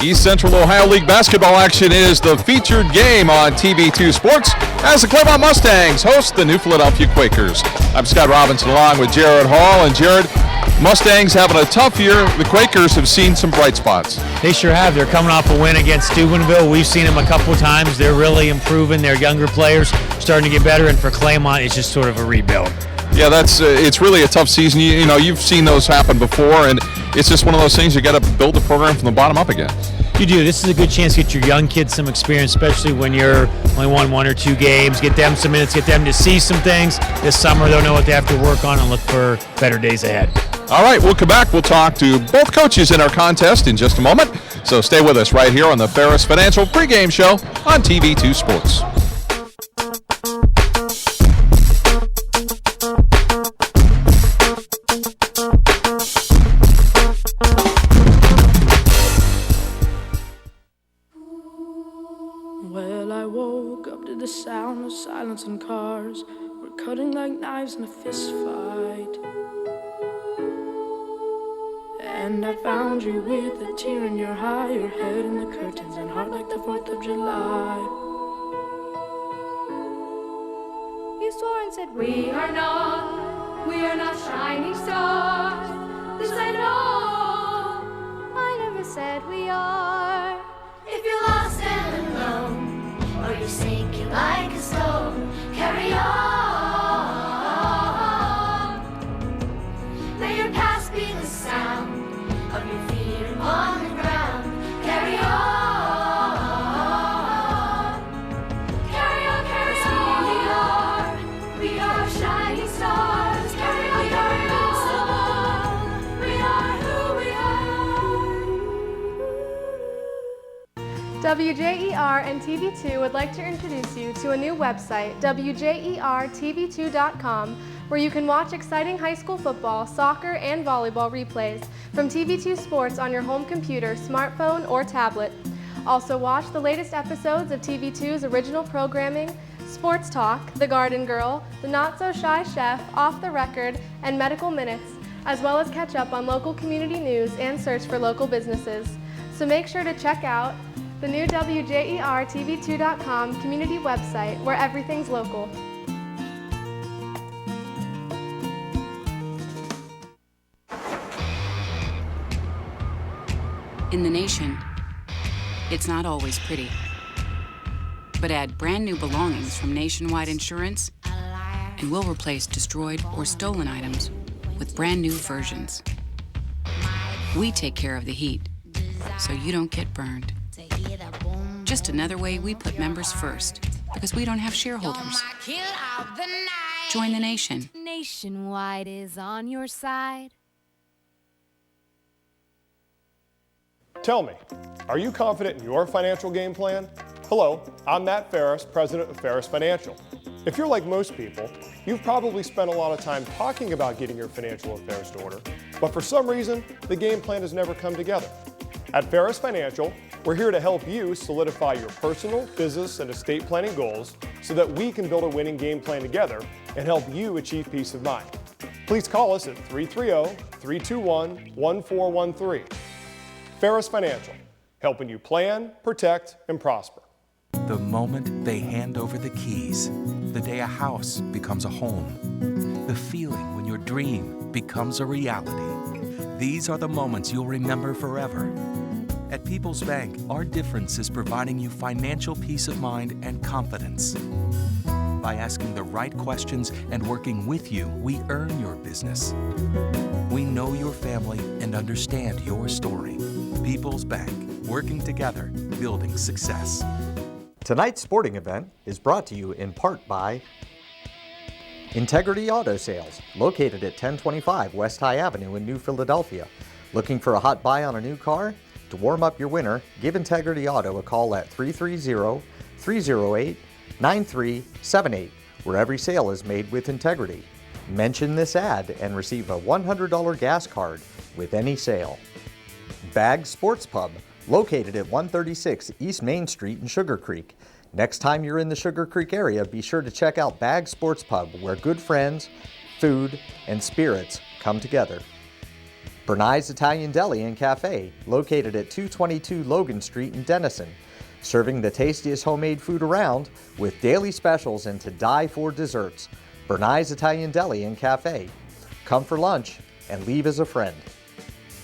East Central Ohio League basketball action is the featured game on TV2 Sports as the Claymont Mustangs host the New Philadelphia Quakers. I'm Scott Robinson along with Jared Hall. And Jared, Mustangs having a tough year. The Quakers have seen some bright spots. They sure have. They're coming off a win against Steubenville. We've seen them a couple times. They're really improving. Their younger players starting to get better, and for Claymont, it's just sort of a rebuild. Yeah, it's really a tough season. You know, you've seen those happen before, and it's just one of those things you got to build the program from the bottom up again. You do. This is a good chance to get your young kids some experience, especially when you're only won one or two games. Get them some minutes, get them to see some things. This summer, they'll know what they have to work on and look for better days ahead. All right, we'll come back. We'll talk to both coaches in our contest in just a moment. So stay with us right here on the Ferris Financial pregame show on TV2 Sports. Well, I woke up to the sound of silence and cars. We're cutting like knives in a fist fight. And I found you with a tear in your eye, your head in the curtains and heart like the 4th of July. You swore and said we are not shining stars. This I know, I never said we are. If you're lost and alone, or you're sinking like a stone, carry on. May your past be the sound of your feet upon the ground. Carry on. Carry on, carry on. We are shining stars. Carry on, carry on. We are who we are. WJER and TV2 would like to introduce you to a new website, WJERTV2.com, where you can watch exciting high school football, soccer, and volleyball replays from TV2 Sports on your home computer, smartphone, or tablet. Also watch the latest episodes of TV2's original programming, Sports Talk, The Garden Girl, The Not So Shy Chef, Off the Record, and Medical Minutes, as well as catch up on local community news and search for local businesses. So make sure to check out the new WJERTV2.com community website where everything's local. In the nation, it's not always pretty. But add brand new belongings from Nationwide Insurance, and we'll replace destroyed or stolen items with brand new versions. We take care of the heat, so you don't get burned. Just another way we put members first, because we don't have shareholders. Join the nation. Nationwide is on your side. Tell me, are you confident in your financial game plan? Hello, I'm Matt Ferris, president of Ferris Financial. If you're like most people, you've probably spent a lot of time talking about getting your financial affairs in order, but for some reason, the game plan has never come together. At Ferris Financial, we're here to help you solidify your personal, business, and estate planning goals so that we can build a winning game plan together and help you achieve peace of mind. Please call us at 330-321-1413. Ferris Financial, helping you plan, protect, and prosper. The moment they hand over the keys, the day a house becomes a home, the feeling when your dream becomes a reality. These are the moments you'll remember forever. At People's Bank, our difference is providing you financial peace of mind and confidence. By asking the right questions and working with you, we earn your business. We know your family and understand your story. People's Bank, working together, building success. Tonight's sporting event is brought to you in part by Integrity Auto Sales, located at 1025 West High Avenue in New Philadelphia. Looking for a hot buy on a new car? To warm up your winter, give Integrity Auto a call at 330-308-9378, where every sale is made with integrity. Mention this ad and receive a $100 gas card with any sale. Bag Sports Pub, located at 136 East Main Street in Sugar Creek. Next time you're in the Sugar Creek area, be sure to check out Bag Sports Pub, where good friends, food, and spirits come together. Bernai's Italian Deli and Cafe, located at 222 Logan Street in Denison, serving the tastiest homemade food around with daily specials and to die for desserts. Bernai's Italian Deli and Cafe. Come for lunch and leave as a friend.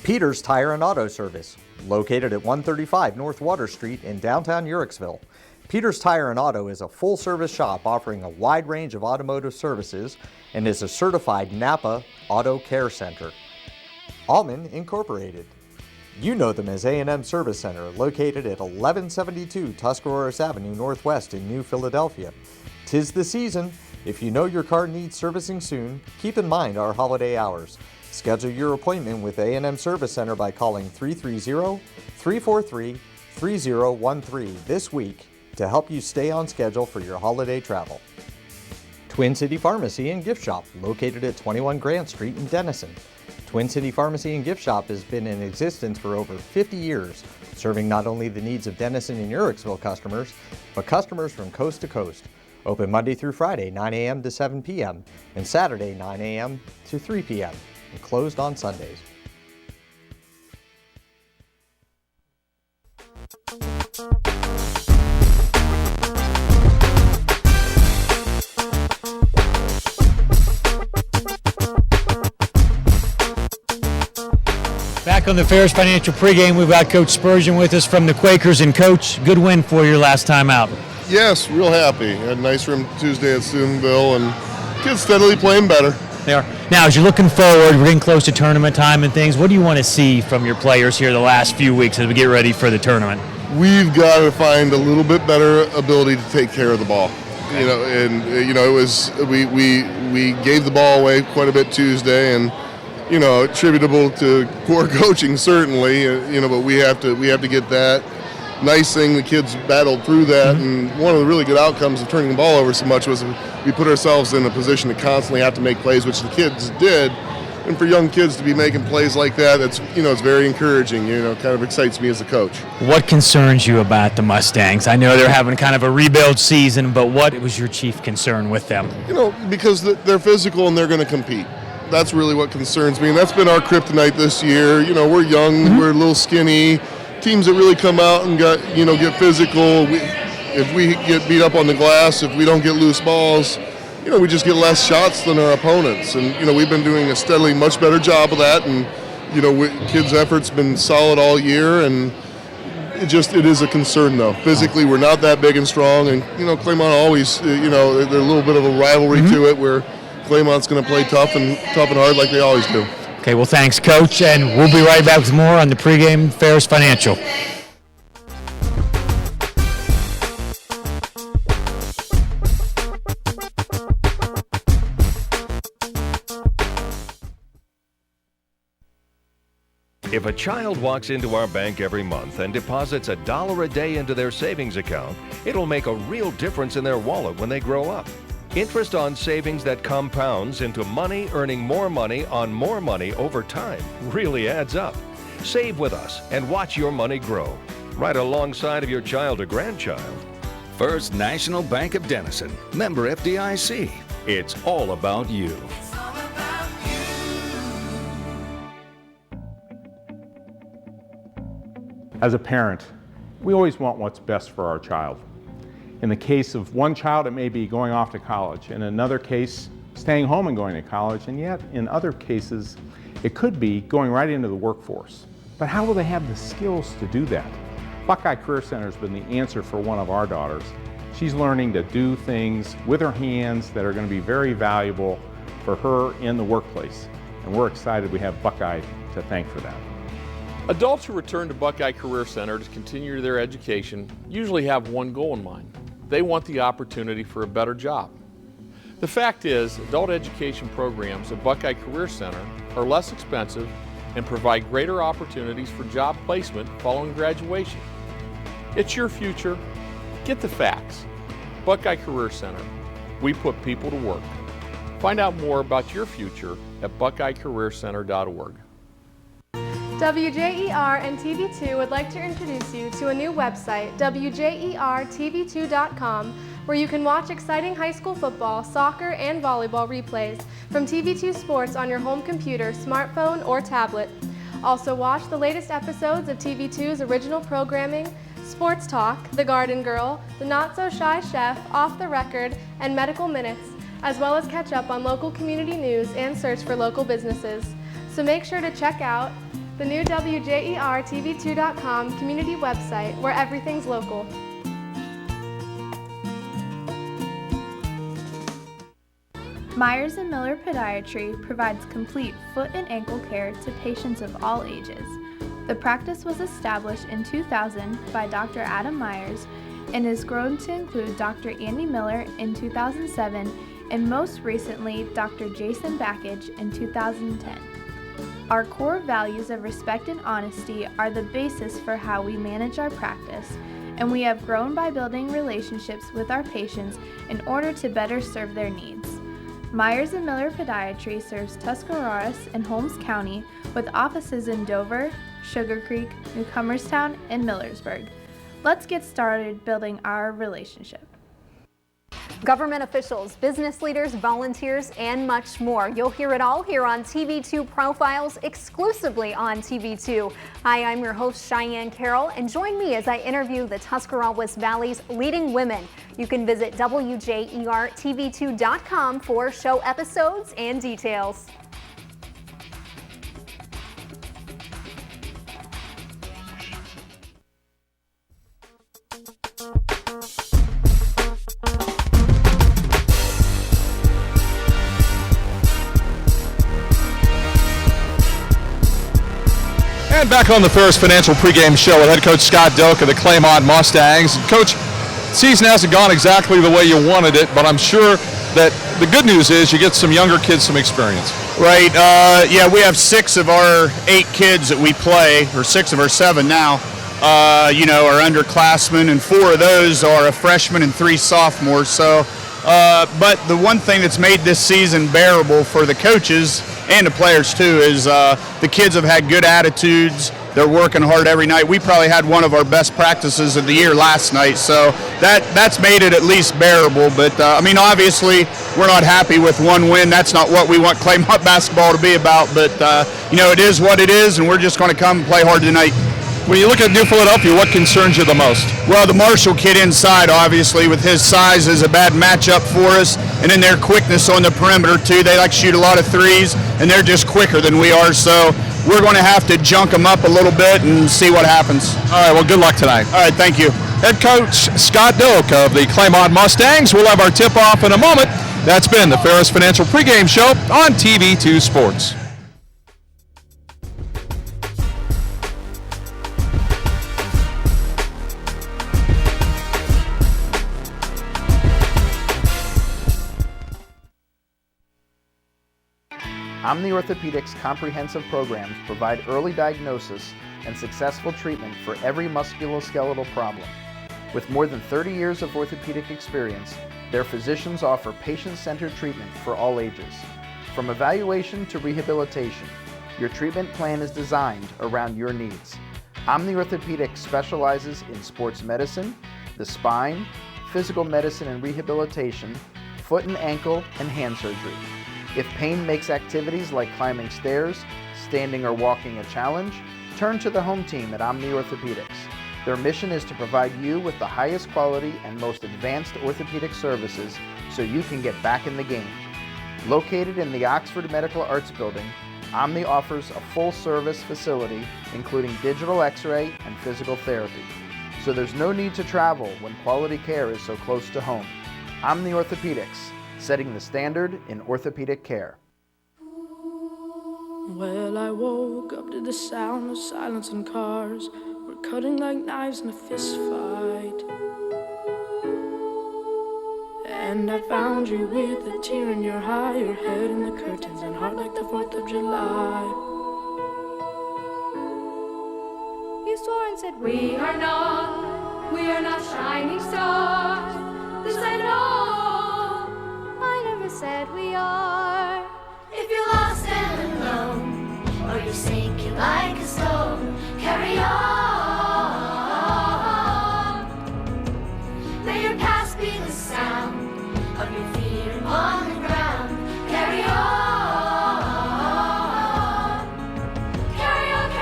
Peter's Tire and Auto Service, located at 135 North Water Street in downtown Uhrichsville. Peter's Tire and Auto is a full-service shop offering a wide range of automotive services and is a certified Napa Auto Care Center. Allman Incorporated. You know them as A&M Service Center, located at 1172 Tuscaroras Avenue Northwest in New Philadelphia. 'Tis the season. If you know your car needs servicing soon, keep in mind our holiday hours. Schedule your appointment with A&M Service Center by calling 330-343-3013 this week to help you stay on schedule for your holiday travel. Twin City Pharmacy and Gift Shop, located at 21 Grant Street in Denison. Twin City Pharmacy and Gift Shop has been in existence for over 50 years, serving not only the needs of Denison and Uhrichsville customers, but customers from coast to coast. Open Monday through Friday, 9 a.m. to 7 p.m., and Saturday, 9 a.m. to 3 p.m., and closed on Sundays. Back on the Ferris Financial pregame, we've got Coach Spurgeon with us from the Quakers. And Coach, good win for your last time out. Yes, real happy. Had a nice room Tuesday at Steubenville, and kids steadily playing better. They are. Now, as you're looking forward, we're getting close to tournament time and things. What do you want to see from your players here the last few weeks as we get ready for the tournament? We've got to find a little bit better ability to take care of the ball. You know, and it was we gave the ball away quite a bit Tuesday, and attributable to poor coaching certainly. But we have to get that. Nice thing, the kids battled through that, and one of the really good outcomes of turning the ball over so much was we put ourselves in a position to constantly have to make plays, which the kids did. And for young kids to be making plays like that, it's very encouraging. Kind of excites me as a coach. What concerns you about the Mustangs? I know they're having kind of a rebuild season, but what was your chief concern with them? Because they're physical and they're going to compete. That's really what concerns me, and that's been our kryptonite this year. We're young, we're a little skinny. Teams that really come out and get physical, if we get beat up on the glass, if we don't get loose balls, we just get less shots than our opponents. And we've been doing a steadily much better job of that. And kids' effort's been solid all year, and it is a concern though. Physically, we're not that big and strong, and Claymont always, there's a little bit of a rivalry to it where Claymont's going to play tough and hard like they always do. Okay, well, thanks, Coach, and we'll be right back with more on the pregame Ferris Financial. If a child walks into our bank every month and deposits $1 a day into their savings account, it'll make a real difference in their wallet when they grow up. Interest on savings that compounds into money earning more money on more money over time really adds up. Save with us and watch your money grow, right alongside of your child or grandchild. First National Bank of Denison, member FDIC. It's all about you. As a parent, we always want what's best for our child. In the case of one child, it may be going off to college. In another case, staying home and going to college. And yet, in other cases, it could be going right into the workforce. But how will they have the skills to do that? Buckeye Career Center has been the answer for one of our daughters. She's learning to do things with her hands that are going to be very valuable for her in the workplace. And we're excited we have Buckeye to thank for that. Adults who return to Buckeye Career Center to continue their education usually have one goal in mind. They want the opportunity for a better job. The fact is, adult education programs at Buckeye Career Center are less expensive and provide greater opportunities for job placement following graduation. It's your future. Get the facts. Buckeye Career Center. We put people to work. Find out more about your future at buckeyecareercenter.org. WJER and TV2 would like to introduce you to a new website, WJERTV2.com, where you can watch exciting high school football, soccer, and volleyball replays from TV2 Sports on your home computer, smartphone, or tablet. Also watch the latest episodes of TV2's original programming, Sports Talk, The Garden Girl, The Not So Shy Chef, Off the Record, and Medical Minutes, as well as catch up on local community news and search for local businesses. So make sure to check out the new WJERTV2.com community website where everything's local. Myers & Miller Podiatry provides complete foot and ankle care to patients of all ages. The practice was established in 2000 by Dr. Adam Myers and has grown to include Dr. Andy Miller in 2007 and most recently Dr. Jason Backage in 2010. Our core values of respect and honesty are the basis for how we manage our practice, and we have grown by building relationships with our patients in order to better serve their needs. Myers & Miller Podiatry serves Tuscarawas and Holmes County with offices in Dover, Sugar Creek, New Comerstown, and Millersburg. Let's get started building our relationship. Government officials, business leaders, volunteers, and much more. You'll hear it all here on TV2 Profiles, exclusively on TV2. Hi, I'm your host, Cheyenne Carroll, and join me as I interview the Tuscarawas Valley's leading women. You can visit WJERTV2.com for show episodes and details. And back on the Ferris Financial pregame show with head coach Scott Doak of the Claymont Mustangs. Coach, season hasn't gone exactly the way you wanted it, but I'm sure that the good news is you get some younger kids some experience. Right. Yeah, we have 6 of our 8 kids that we play, or 6 of our 7 now, are underclassmen, and 4 of those are a freshman and 3 sophomores. So, but the one thing that's made this season bearable for the coaches and the players too is the kids have had good attitudes. They're working hard every night. We probably had one of our best practices of the year last night, so that's made it at least bearable. But obviously we're not happy with one win. That's not what we want Claymont basketball to be about. But it is what it is, and we're just going to come and play hard tonight. When you look at New Philadelphia, what concerns you the most? Well, the Marshall kid inside, obviously, with his size, is a bad matchup for us. And then their quickness on the perimeter, too. They like to shoot a lot of threes, and they're just quicker than we are. So we're going to have to junk them up a little bit and see what happens. All right, well, good luck tonight. All right, thank you. Head coach Scott Doak of the Claymont Mustangs. We'll have our tip-off in a moment. That's been the Ferris Financial pregame show on TV2 Sports. Omni Orthopedics comprehensive programs provide early diagnosis and successful treatment for every musculoskeletal problem. With more than 30 years of orthopedic experience, their physicians offer patient-centered treatment for all ages. From evaluation to rehabilitation, your treatment plan is designed around your needs. Omni Orthopedics specializes in sports medicine, the spine, physical medicine and rehabilitation, foot and ankle, and hand surgery. If pain makes activities like climbing stairs, standing or walking a challenge, turn to the home team at Omni Orthopedics. Their mission is to provide you with the highest quality and most advanced orthopedic services so you can get back in the game. Located in the Oxford Medical Arts Building, Omni offers a full-service facility including digital x-ray and physical therapy. So there's no need to travel when quality care is so close to home. Omni Orthopedics, setting the standard in orthopedic care. Well, I woke up to the sound of silence and cars. We're cutting like knives in a fist fight. And I found you with a tear in your eye, your head in the curtains and heart like the 4th of July. You swore and said, we are not shining stars. This I know. I never said we are. If you're lost and alone, or you're sinking like a stone, carry on. May your past be the sound of your feet upon the ground. Carry on. Carry on, carry on.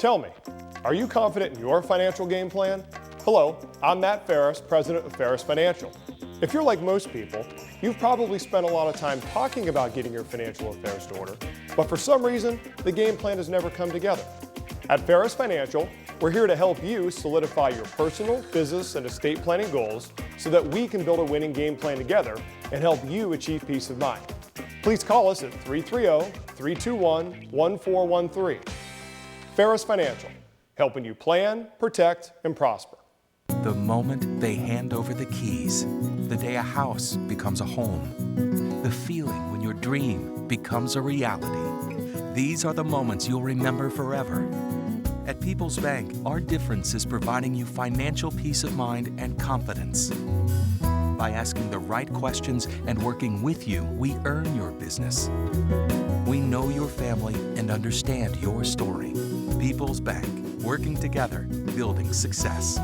Tell me, are you confident in your financial game plan? Hello, I'm Matt Ferris, president of Ferris Financial. If you're like most people, you've probably spent a lot of time talking about getting your financial affairs to order, but for some reason, the game plan has never come together. At Ferris Financial, we're here to help you solidify your personal, business, and estate planning goals so that we can build a winning game plan together and help you achieve peace of mind. Please call us at 330-321-1413. Ferris Financial, helping you plan, protect, and prosper. The moment they hand over the keys, the day a house becomes a home, the feeling when your dream becomes a reality. These are the moments you'll remember forever. At People's Bank, our difference is providing you financial peace of mind and confidence. By asking the right questions and working with you, we earn your business. We know your family and understand your story. People's Bank, working together, building success.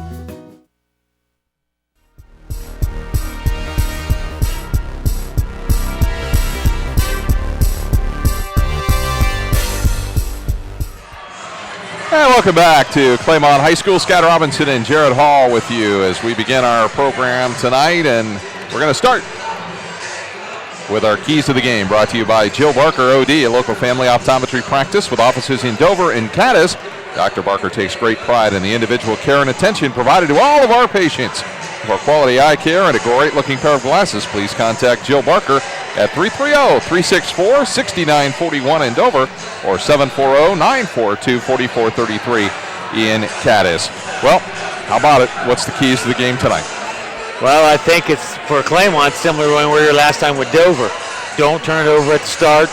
And welcome back to Claymont High School. Scott Robinson and Jared Hall with you as we begin our program tonight. And we're going to start with our keys to the game, brought to you by Jill Barker, OD, a local family optometry practice with offices in Dover and Cadiz. Dr. Barker takes great pride in the individual care and attention provided to all of our patients. For quality eye care and a great-looking pair of glasses, please contact Jill Barker at 330-364-6941 in Dover or 740-942-4433 in Cadiz. Well, how about it? What's the keys to the game tonight? Well, I think it's for Claymont similar to when we were here last time with Dover. Don't turn it over at the start.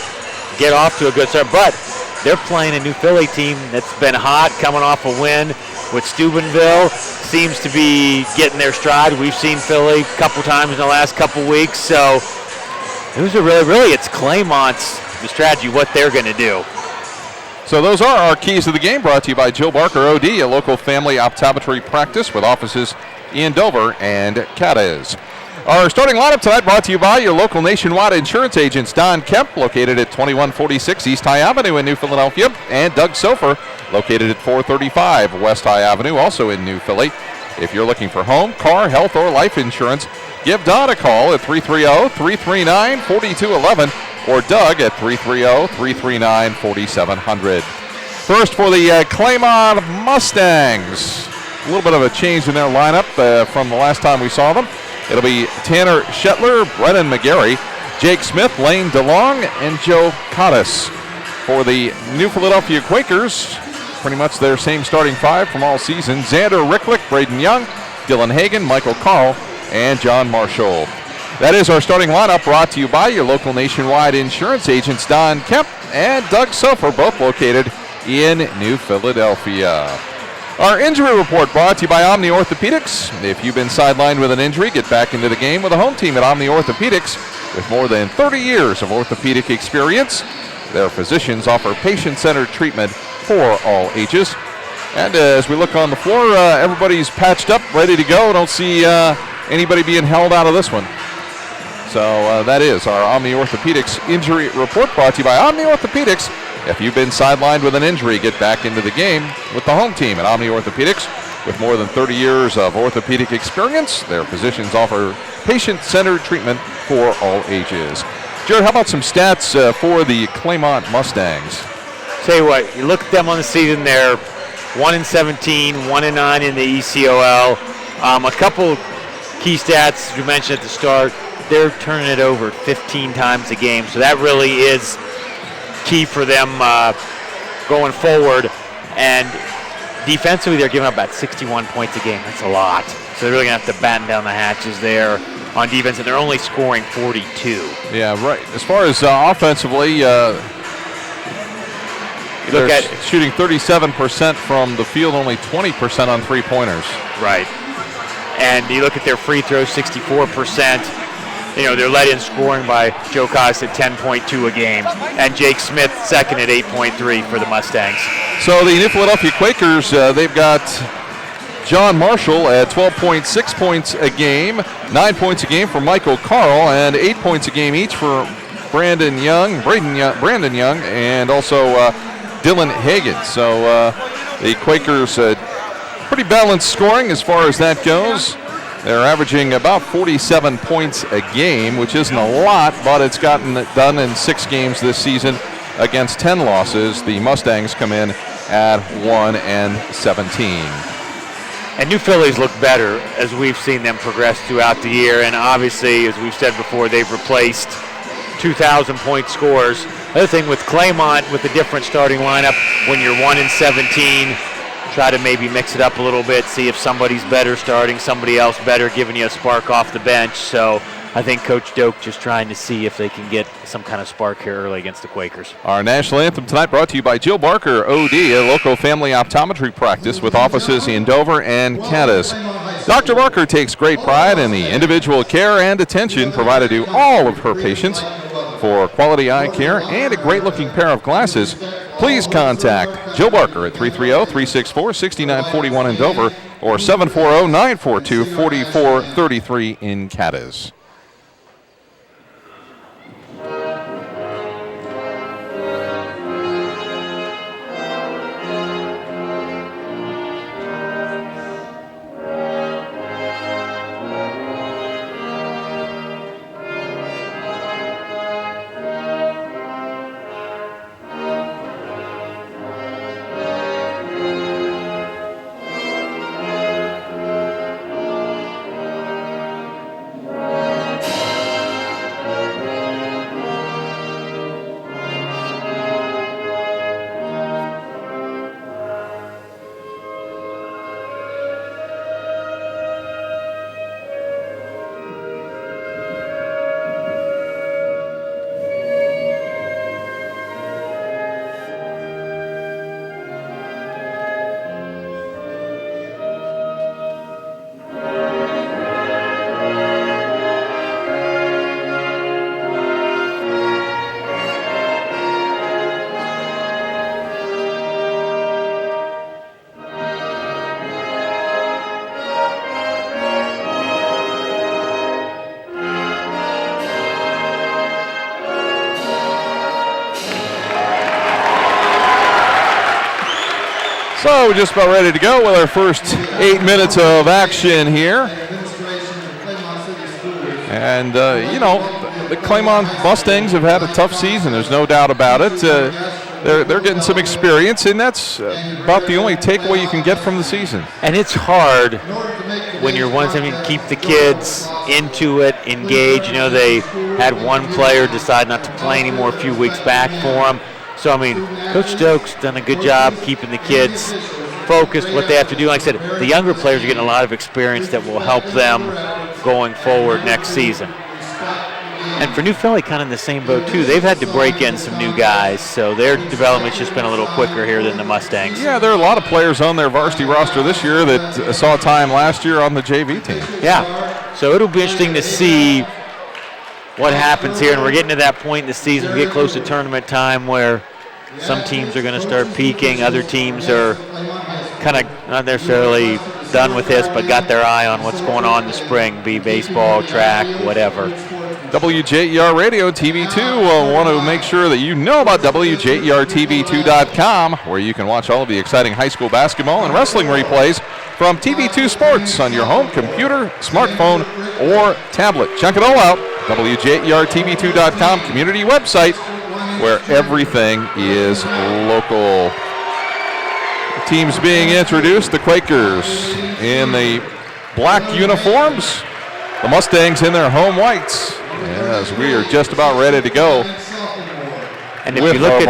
Get off to a good start. But they're playing a New Philly team that's been hot, coming off a win with Steubenville. Seems to be getting their stride. We've seen Philly a couple times in the last couple weeks. So those are really it's Claymont's the strategy, what they're going to do. So those are our keys to the game, brought to you by Jill Barker, OD, a local family optometry practice with offices in Dover and Cadiz. Our starting lineup tonight brought to you by your local nationwide insurance agents, Don Kemp, located at 2146 East High Avenue in New Philadelphia, and Doug Sofer, located at 435 West High Avenue, also in New Philly. If you're looking for home, car, health, or life insurance, give Don a call at 330-339-4211 or Doug at 330-339-4700. First for the Claymont Mustangs. A little bit of a change in their lineup from the last time we saw them. It'll be Tanner Shetler, Brennan McGarry, Jake Smith, Lane DeLong, and Joe Cottis. For the New Philadelphia Quakers, pretty much their same starting five from all season. Xander Ricklick, Braden Young, Dylan Hagan, Michael Carl, and John Marshall. That is our starting lineup, brought to you by your local nationwide insurance agents, Don Kemp and Doug Sofer, both located in New Philadelphia. Our injury report brought to you by Omni Orthopedics. If you've been sidelined with an injury, get back into the game with a home team at Omni Orthopedics. With more than 30 years of orthopedic experience, their physicians offer patient-centered treatment for all ages. And as we look on the floor, everybody's patched up, ready to go. Don't see anybody being held out of this one. So that is our Omni Orthopedics injury report, brought to you by Omni Orthopedics. If you've been sidelined with an injury, get back into the game with the home team at Omni Orthopedics. With more than 30 years of orthopedic experience, their physicians offer patient-centered treatment for all ages. Jared, how about some stats for the Claymont Mustangs? Tell you what, you look at them on the season, they're 1-17, 1-9 in the ECOL. A couple key stats you mentioned at the start, they're turning it over 15 times a game, so that really is key for them going forward. And defensively, they're giving up about 61 points a game. That's a lot. So they're really going to have to batten down the hatches there on defense, and they're only scoring 42. Yeah, right. As far as offensively, they're shooting 37% from the field, only 20% on three-pointers. Right. And you look at their free throws, 64%. You know, they're led in scoring by Joe Cottis at 10.2 a game, and Jake Smith second at 8.3 for the Mustangs. So the New Philadelphia Quakers, they've got John Marshall at 12.6 points a game, 9 points a game for Michael Carl, and 8 points a game each for Brandon Young, and also Dylan Hagan. So The Quakers pretty balanced scoring as far as that goes. They're averaging about 47 points a game, which isn't a lot, but it's gotten done in 6 games this season against 10 losses. The Mustangs come in at 1-17. And New Philly's look better as we've seen them progress throughout the year. And obviously, as we've said before, they've replaced 2,000-point scores. Other thing with Claymont, with a different starting lineup, when you're 1-17, try to maybe mix it up a little bit, see if somebody's better starting, somebody else better, giving you a spark off the bench. So I think Coach Doak just trying to see if they can get some kind of spark here early against the Quakers. Our national anthem tonight brought to you by Jill Barker, OD, a local family optometry practice with offices in Dover and Cadiz. Dr. Barker takes great pride in the individual care and attention provided to all of her patients. For quality eye care and a great-looking pair of glasses, please contact Jill Barker at 330-364-6941 in Dover or 740-942-4433 in Cadiz. So we're just about ready to go with our first 8 minutes of action here. And, the Claymont Mustangs have had a tough season. There's no doubt about it. They're getting some experience, and that's about the only takeaway you can get from the season. And it's hard when you're to keep the kids into it, engaged. They had one player decide not to play anymore a few weeks back for them. So, Coach Stokes done a good job keeping the kids focused, what they have to do. Like I said, the younger players are getting a lot of experience that will help them going forward next season. And for New Philly, kind of in the same boat, too. They've had to break in some new guys, so their development's just been a little quicker here than the Mustangs. Yeah, there are a lot of players on their varsity roster this year that saw time last year on the JV team. Yeah, so it'll be interesting to see what happens here, and we're getting to that point in the season. We get close to tournament time where some teams are going to start peaking. Other teams are kind of not necessarily done with this, but got their eye on what's going on in the spring, be baseball, track, whatever. WJER Radio TV2 will want to make sure that you know about WJERTV2.com, where you can watch all of the exciting high school basketball and wrestling replays from TV2 Sports on your home computer, smartphone, or tablet. Check it all out. WJERTV2.com community website where everything is local. The teams being introduced, the Quakers in the black uniforms, the Mustangs in their home whites. Yes, we are just about ready to go. And if you look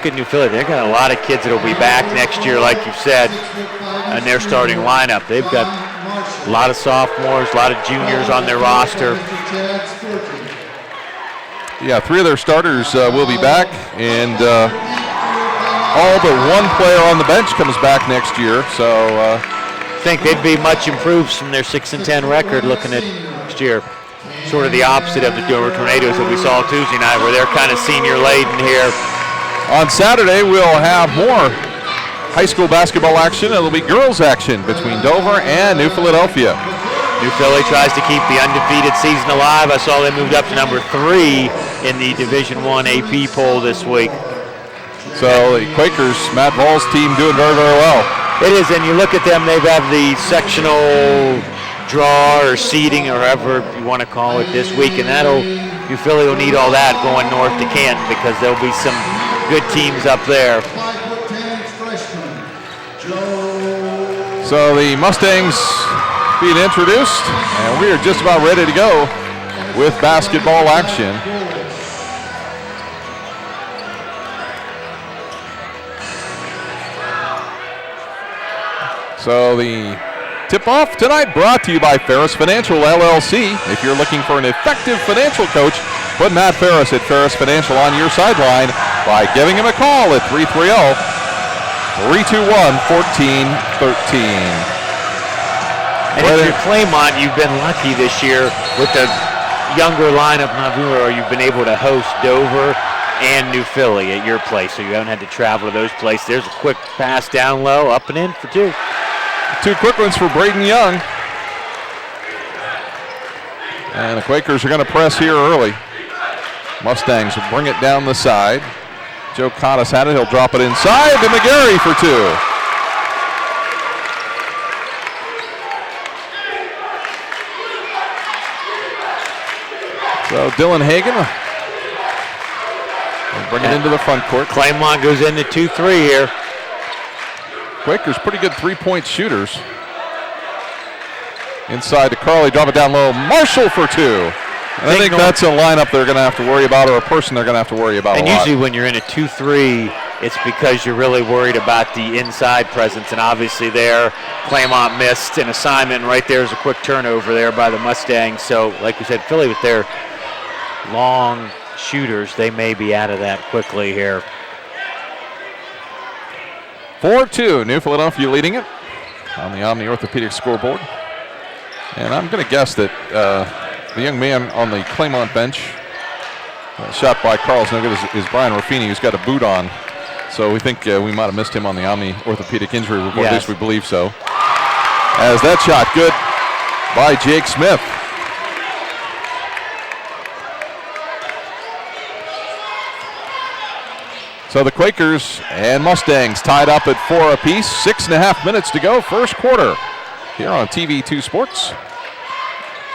at New Philly, they've got a lot of kids that will be back next year, like you said, in their starting lineup. They've got a lot of sophomores, a lot of juniors on their roster. Yeah, 3 of their starters will be back, and all but one player on the bench comes back next year. So I think they'd be much improved from their 6-10 record looking at next year. Sort of the opposite of the Dover Tornadoes that we saw Tuesday night, where they're kind of senior-laden here. On Saturday, we'll have more high school basketball action. It'll be girls action between Dover and New Philadelphia. New Philly tries to keep the undefeated season alive. I saw they moved up to number 3 in the Division I AP poll this week. So the Quakers, Matt Ball's team doing very, very well. It is, and you look at them, they have the sectional draw or seeding or however you want to call it this week, and you feel you'll need all that going north to Canton because there'll be some good teams up there. So the Mustangs being introduced, and we are just about ready to go with basketball action. So the tip-off tonight brought to you by Ferris Financial LLC. If you're looking for an effective financial coach, put Matt Ferris at Ferris Financial on your sideline by giving him a call at 330-321-1413. And if you're Claymont, you've been lucky this year with the younger lineup, or you've been able to host Dover and New Philly at your place, so you haven't had to travel to those places. There's a quick pass down low, up and in for two. Two quick ones for Braden Young. And the Quakers are going to press here early. Mustangs will bring it down the side. Joe Cottis had it. He'll drop it inside to McGarry for two. So Dylan Hagan will bring it into the front court. Claymont goes into 2-3 here. Quakers pretty good three-point shooters. Inside to Carly, drop it down low. Marshall for two. And I think that's a lineup they're going to have to worry about, or a person they're going to have to worry about. And usually when you're in a 2-3, it's because you're really worried about the inside presence. And obviously there, Claymont missed an assignment. Right there's a quick turnover there by the Mustangs. So like we said, Philly with their long shooters, they may be out of that quickly here. 4-2, New Philadelphia leading it on the Omni Orthopedic scoreboard. And I'm going to guess that the young man on the Claymont bench, shot by Carl's no good, is Brian Ruffini, who's got a boot on. So we think we might have missed him on the Omni Orthopedic injury report. Yes. At least we believe so. As that shot good by Jake Smith. So the Quakers and Mustangs tied up at 4 apiece. 6.5 minutes to go, first quarter here on TV2 Sports.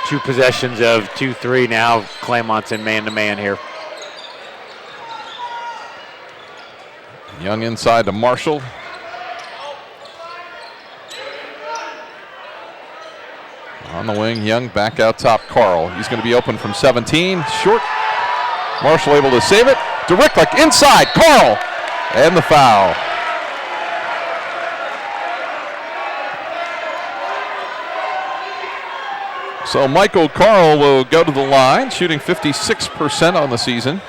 Two possessions of 2-3 now. Claymont's in man-to-man here. Young inside to Marshall. On the wing, Young back out top, Carl. He's going to be open from 17, short. Marshall able to save it. To Ricklick, inside, Carl, and the foul. So Michael Carl will go to the line, shooting 56% on the season.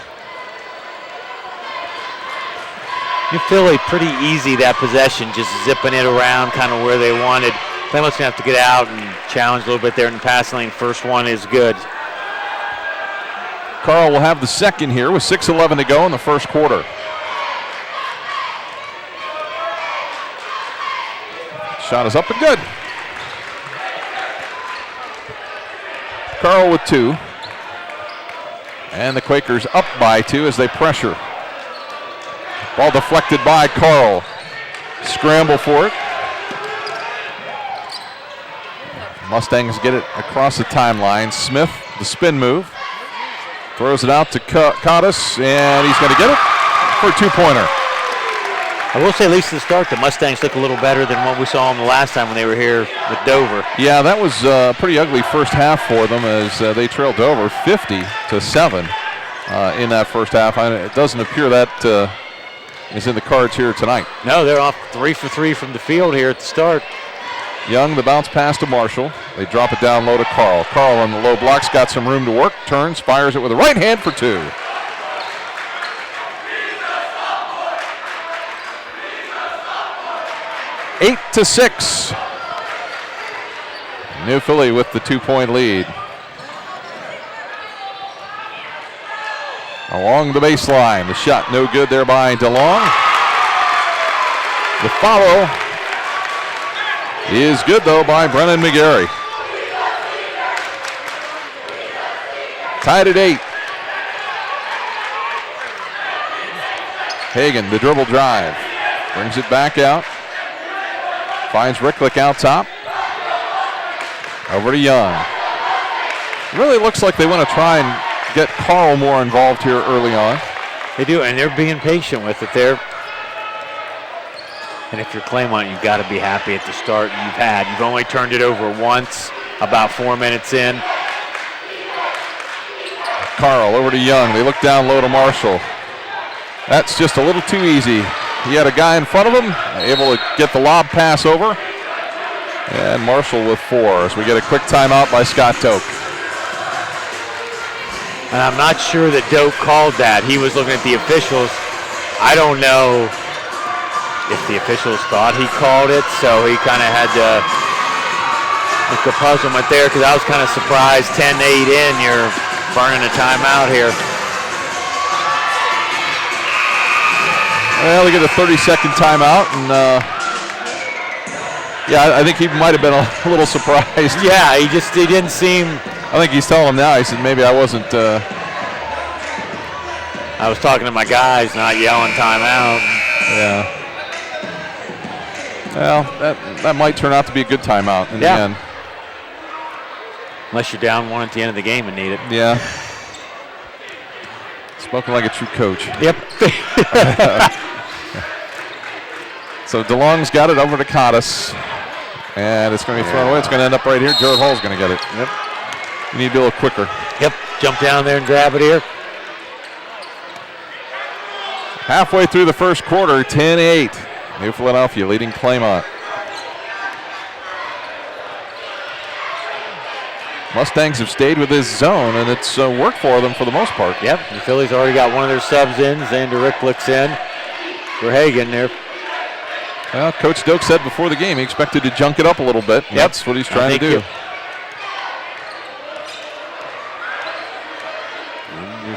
New Philly pretty easy that possession, just zipping it around kind of where they wanted. Claymont's going to have to get out and challenge a little bit there in the passing lane. First one is good. Carl will have the second here with 6:11 to go in the first quarter. Shot is up and good. Carl with two. And the Quakers up by two as they pressure. Ball deflected by Carl. Scramble for it. Mustangs get it across the timeline. Smith, the spin move. Throws it out to Cottis, and he's going to get it for a two-pointer. I will say, at least to start, the Mustangs look a little better than what we saw them the last time when they were here with Dover. Yeah, that was a pretty ugly first half for them as they trailed Dover 50-7 in that first half. It doesn't appear that is in the cards here tonight. No, they're off 3 for 3 from the field here at the start. Young, the bounce pass to Marshall. They drop it down low to Carl. Carl on the low blocks, got some room to work, turns, fires it with a right hand for two. Eight to 6. New Philly with the 2-point lead. Along the baseline, the shot no good there by DeLong. The follow is good, though, by Brennan McGarry. Tied at 8. Hagan, the dribble drive. Brings it back out. Finds Ricklick out top. Over to Young. Really looks like they want to try and get Carl more involved here early on. They do, and they're being patient with it there. And if you're Claymont, you've got to be happy at the start you've only turned it over once, about 4 minutes in. Carl over to Young. They look down low to Marshall. That's just a little too easy. He had a guy in front of him, able to get the lob pass over. And Marshall with 4 as we get a quick timeout by Scott Doak. And I'm not sure that Doak called that. He was looking at the officials. I don't know if the officials thought he called it, so he kind of had to make a puzzlement there, because I was kind of surprised. 10-8 in, you're burning a timeout here. Well, they get a 30-second timeout, and yeah, I think he might have been a little surprised. Yeah, he didn't seem. I think he's telling him now. He said maybe I wasn't. I was talking to my guys, not yelling timeout. Yeah. Well, that might turn out to be a good timeout in the end. Unless you're down 1 at the end of the game and need it. Yeah. Spoken like a true coach. Yep. So DeLong's got it over to Cottis. And it's going to be thrown away. It's going to end up right here. Jared Hall's going to get it. Yep. You need to be a little quicker. Yep. Jump down there and grab it here. Halfway through the first quarter, 10-8. New Philadelphia leading Claymont. Mustangs have stayed with this zone, and it's worked for them for the most part. Yep, the Phillies already got one of their subs in. Xander Ricklick's in for Hagan there. Well, Coach Doak said before the game he expected to junk it up a little bit. Yep. That's what he's trying to do.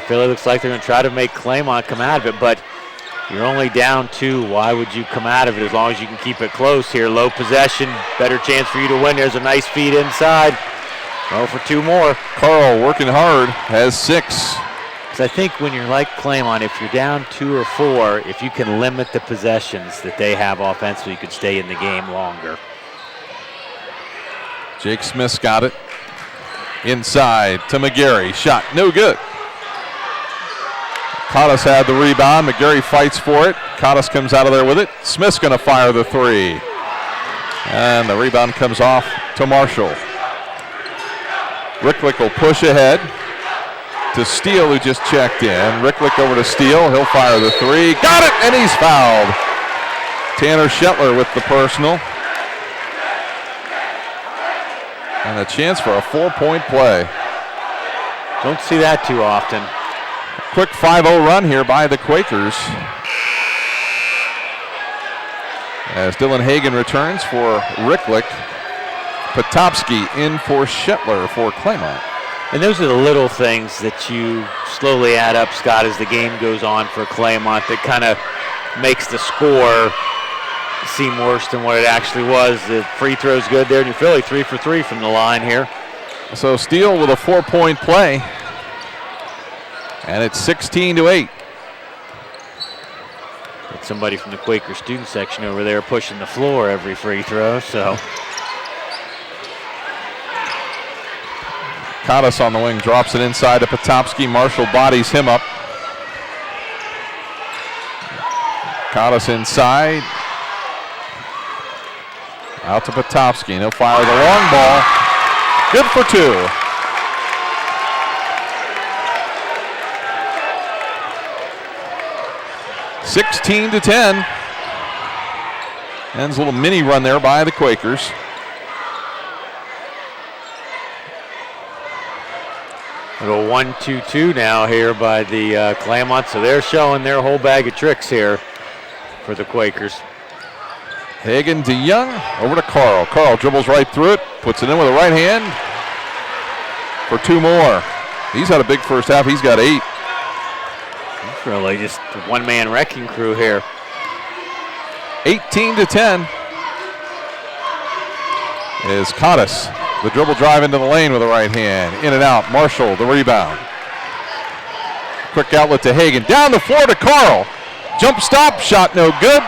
Philly looks like they're going to try to make Claymont come out of it, but you're only down 2. Why would you come out of it as long as you can keep it close here? Low possession, better chance for you to win. There's a nice feed inside. Go for 2 more. Carl working hard, has 6. Because I think when you're like Claymont, if you're down 2 or 4, if you can limit the possessions that they have offensively, you could stay in the game longer. Jake Smith's got it. Inside to McGarry. Shot, no good. Cottis had the rebound. McGarry fights for it. Cottis comes out of there with it. Smith's going to fire the 3. And the rebound comes off to Marshall. Ricklick will push ahead to Steele, who just checked in. Ricklick over to Steele. He'll fire the 3. Got it, and he's fouled. Tanner Shetler with the personal. And a chance for a 4-point play. Don't see that too often. Quick 5-0 run here by the Quakers. As Dylan Hagan returns for Ricklick. Potopsky in for Shetler for Claymont. And those are the little things that you slowly add up, Scott, as the game goes on for Claymont that kind of makes the score seem worse than what it actually was. The free throw's good there, and you're Philly 3 for 3 from the line here. So Steele with a 4-point play. And it's 16-8. Got somebody from the Quaker student section over there pushing the floor every free throw, so. Cottis on the wing drops it inside to Potopsky. Marshall bodies him up. Cottis inside. Out to Potopsky, and he'll fire the long ball. Good for 2. (16-10). Ends a little mini run there by the Quakers. A little 1-2-2 now here by the Claymont, so they're showing their whole bag of tricks here for the Quakers. Hagan to Young, over to Carl. Carl dribbles right through it, puts it in with the right hand for 2 more. He's had a big first half. He's got 8. It's really just a one-man wrecking crew here. 18-10 is Cottis. The dribble drive into the lane with the right hand. In and out. Marshall, the rebound. Quick outlet to Hagan. Down the floor to Carl. Jump stop, shot no good.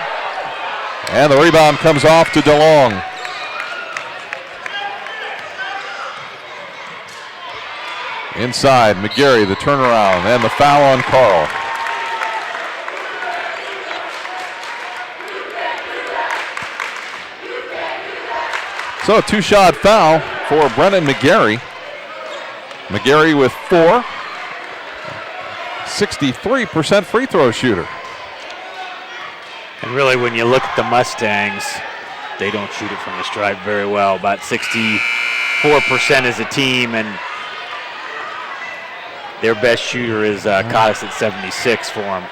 And the rebound comes off to DeLong. Inside, McGarry, the turnaround, and the foul on Carl. So a two-shot foul for Brennan McGarry. McGarry with 4. 63% free throw shooter. And really, when you look at the Mustangs, they don't shoot it from the stripe very well. About 64% as a team, and their best shooter is Cottis at 76 for them.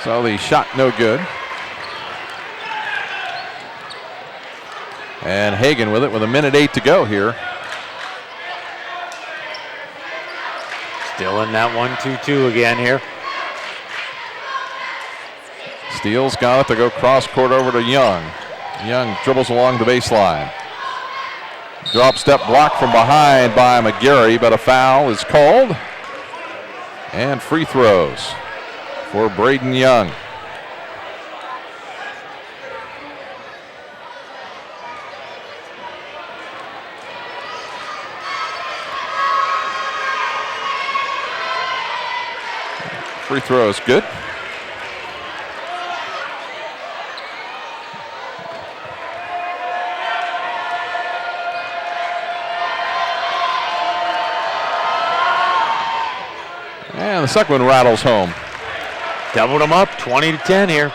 So the shot no good. And Hagan with it with 1:08 to go here. Still in that 1-2-2 again here. Steele's got it to go cross court over to Young. Young dribbles along the baseline. Drop step blocked from behind by McGarry, but a foul is called. And free throws for Braden Young. Free throw is good. And the second one rattles home. Doubled them up, 20-10 here.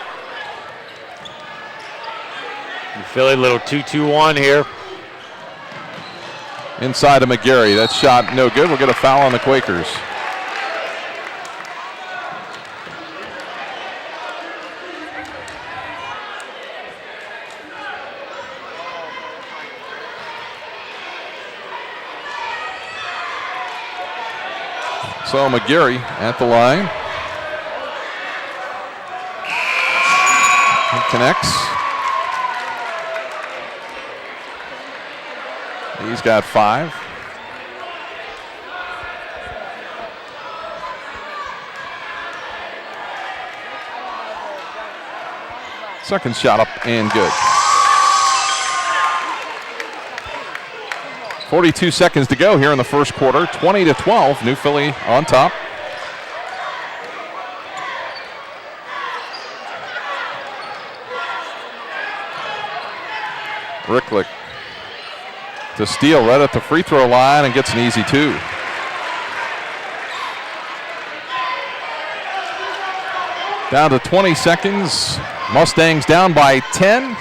And Philly, little 2-2-1 here. Inside to McGarry. That shot no good. We'll get a foul on the Quakers. So McGarry at the line. He connects. He's got 5. Second shot up and good. 42 seconds to go here in the first quarter. 20-12, New Philly on top. Ricklick to Steele right at the free throw line and gets an easy 2. Down to 20 seconds. Mustangs down by 10.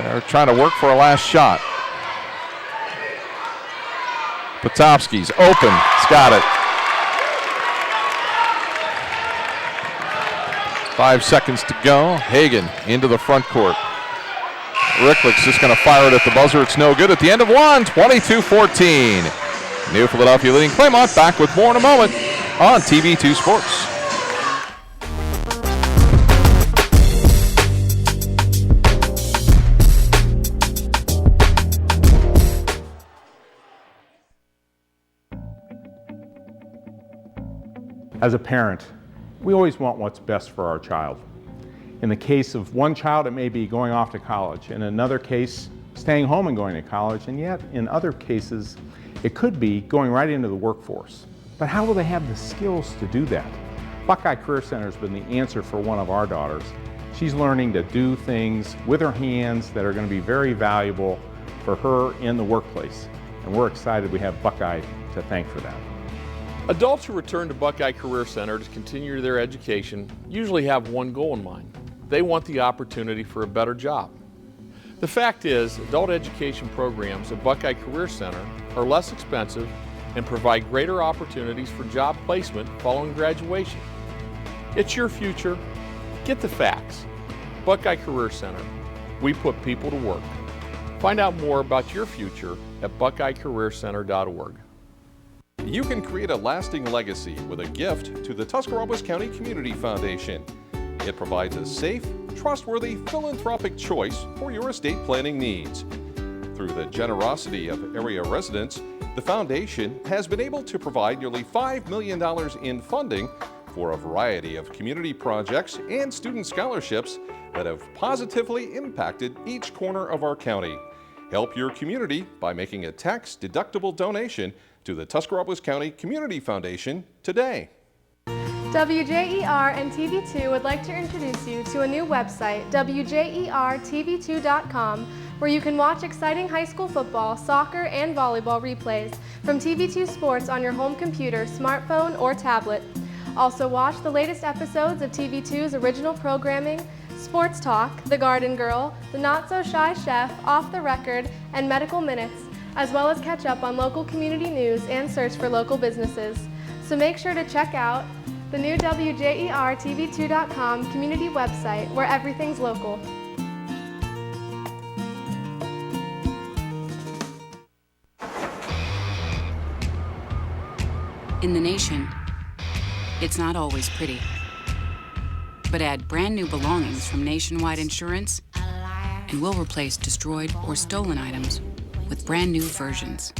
They're trying to work for a last shot. Potopsky's open. He's got it. 5 seconds to go. Hagan into the front court. Ricklick's just going to fire it at the buzzer. It's no good at the end of one. 22-14. New Philadelphia leading Claymont. Back with more in a moment on TV2 Sports. As a parent, we always want what's best for our child. In the case of one child, it may be going off to college. In another case, staying home and going to college. And yet, in other cases, it could be going right into the workforce. But how will they have the skills to do that? Buckeye Career Center has been the answer for one of our daughters. She's learning to do things with her hands that are going to be very valuable for her in the workplace. And we're excited we have Buckeye to thank for that. Adults who return to Buckeye Career Center to continue their education usually have one goal in mind. They want the opportunity for a better job. The fact is, adult education programs at Buckeye Career Center are less expensive and provide greater opportunities for job placement following graduation. It's your future. Get the facts. Buckeye Career Center. We put people to work. Find out more about your future at buckeyecareercenter.org. You can create a lasting legacy with a gift to the Tuscarawas County Community Foundation. It provides a safe, trustworthy philanthropic choice for your estate planning needs. Through the generosity of area residents, the foundation has been able to provide nearly $5 million in funding for a variety of community projects and student scholarships that have positively impacted each corner of our county. Help your community by making a tax-deductible donation to the Tuscarawas County Community Foundation today. WJER and TV2 would like to introduce you to a new website, WJERTV2.com, where you can watch exciting high school football, soccer, and volleyball replays from TV2 Sports on your home computer, smartphone, or tablet. Also watch the latest episodes of TV2's original programming, Sports Talk, The Garden Girl, The Not So Shy Chef, Off the Record, and Medical Minutes, as well as catch up on local community news and search for local businesses. So make sure to check out the new WJERTV2.com community website where everything's local. In the nation, it's not always pretty. But add brand new belongings from Nationwide Insurance, and we'll replace destroyed or stolen items with brand new versions.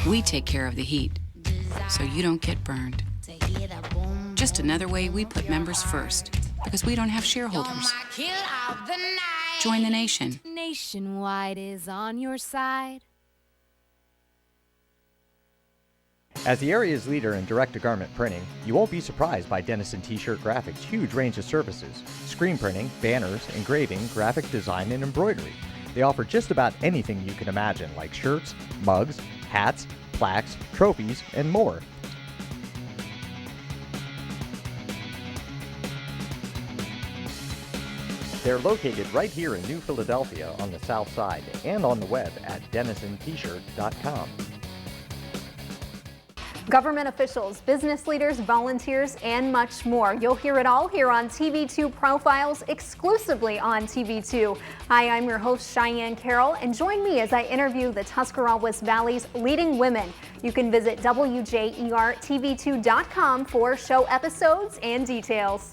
We take care of the heat, so you don't get burned. Just another way we put members first, because we don't have shareholders. Join the nation. Nationwide is on your side. As the area's leader in direct-to-garment printing, you won't be surprised by Dennison T-Shirt Graphics' huge range of services: screen printing, banners, engraving, graphic design, and embroidery. They offer just about anything you can imagine, like shirts, mugs, hats, plaques, trophies, and more. They're located right here in New Philadelphia on the south side and on the web at DennisonT-shirt.com. Government officials, business leaders, volunteers, and much more. You'll hear it all here on TV2 Profiles, exclusively on TV2. Hi, I'm your host, Cheyenne Carroll, and join me as I interview the Tuscarawas Valley's leading women. You can visit WJERTV2.com for show episodes and details.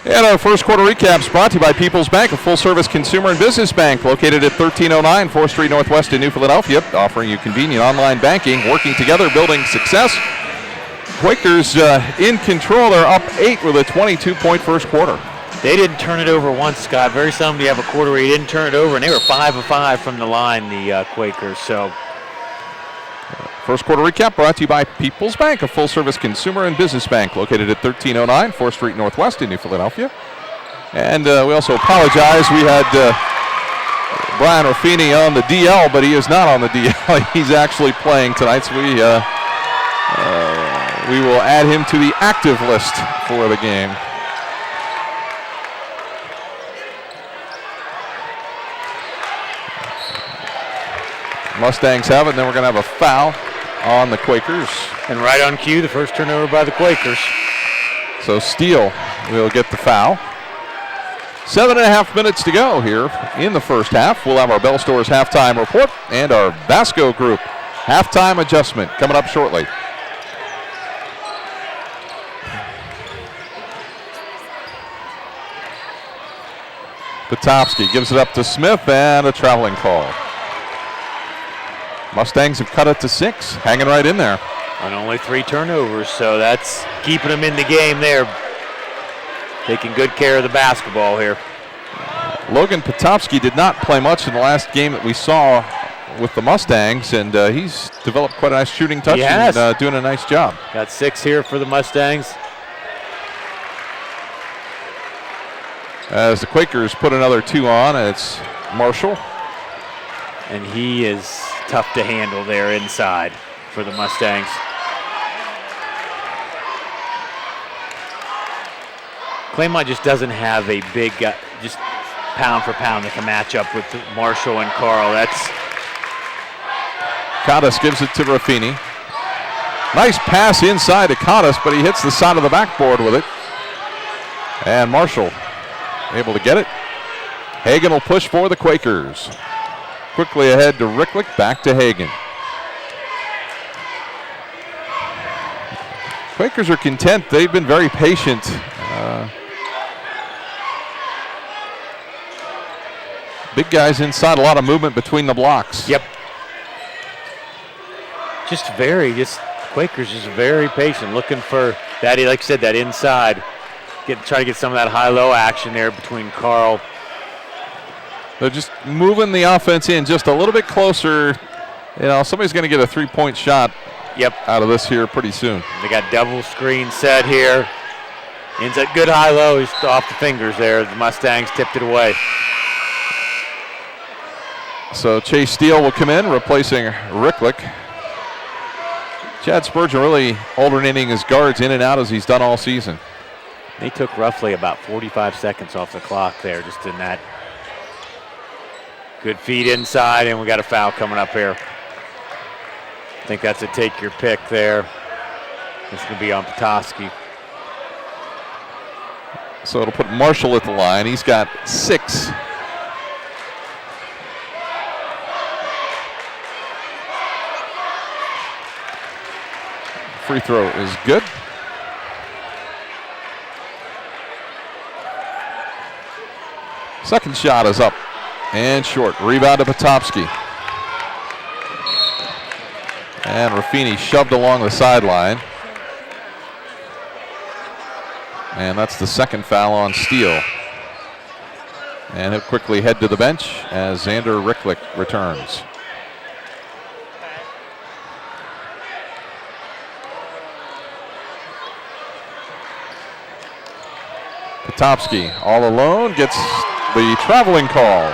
And our first quarter recaps brought to you by People's Bank, a full-service consumer and business bank located at 1309 4th Street Northwest in New Philadelphia, offering you convenient online banking, working together, building success. Quakers in control. They're up 8 with a 22-point first quarter. They didn't turn it over once, Scott. Very seldom do you have a quarter where you didn't turn it over, and they were 5 of 5 from the line, the Quakers. So. First quarter recap brought to you by People's Bank, a full-service consumer and business bank located at 1309 4th Street Northwest in New Philadelphia. And we also apologize. We had Brian Ruffini on the DL, but he is not on the DL. He's actually playing tonight, so we will add him to the active list for the game. Mustangs have it, and then we're going to have a foul on the Quakers. And right on cue, the first turnover by the Quakers. So Steele will get the foul. 7.5 minutes to go here in the first half. We'll have our Bell Stores halftime report and our Vasco Group halftime adjustment coming up shortly. Potopsky gives it up to Smith, and a traveling call. Mustangs have cut it to 6, hanging right in there. And only 3 turnovers, so that's keeping them in the game there. Taking good care of the basketball here. Logan Potopsky did not play much in the last game that we saw with the Mustangs, and he's developed quite a nice shooting touch and doing a nice job. Got 6 here for the Mustangs. As the Quakers put another 2 on, it's Marshall. And he is tough to handle there inside for the Mustangs. Claymont just doesn't have a big, just pound for pound that can match up with Marshall and Carl. That's. Cottis gives it to Ruffini. Nice pass inside to Cottis, but he hits the side of the backboard with it. And Marshall able to get it. Hagan will push for the Quakers. Quickly ahead to Ricklick, back to Hagan. Quakers are content. They've been very patient. Big guys inside, a lot of movement between the blocks. Yep. Quakers just very patient, looking for that, like I said, that inside. Try to get some of that high-low action there between Carl. They're just moving the offense in just a little bit closer. You know, somebody's going to get a three-point shot out of this here pretty soon. They got double screen set here. Inside, good high-low, just off the fingers there. The Mustangs tipped it away. So Chase Steele will come in, replacing Ricklick. Chad Spurgeon really alternating his guards in and out as he's done all season. They took roughly about 45 seconds off the clock there, just in that. Good feed inside, and we got a foul coming up here. I think that's a take your pick there. It's going to be on Petoskey. So it'll put Marshall at the line. He's got 6. Free throw is good. Second shot is up and short. Rebound to Potopsky. And Raffini shoved along the sideline. And that's the second foul on Steele. And he'll quickly head to the bench as Xander Ricklick returns. Potopsky all alone gets the traveling call.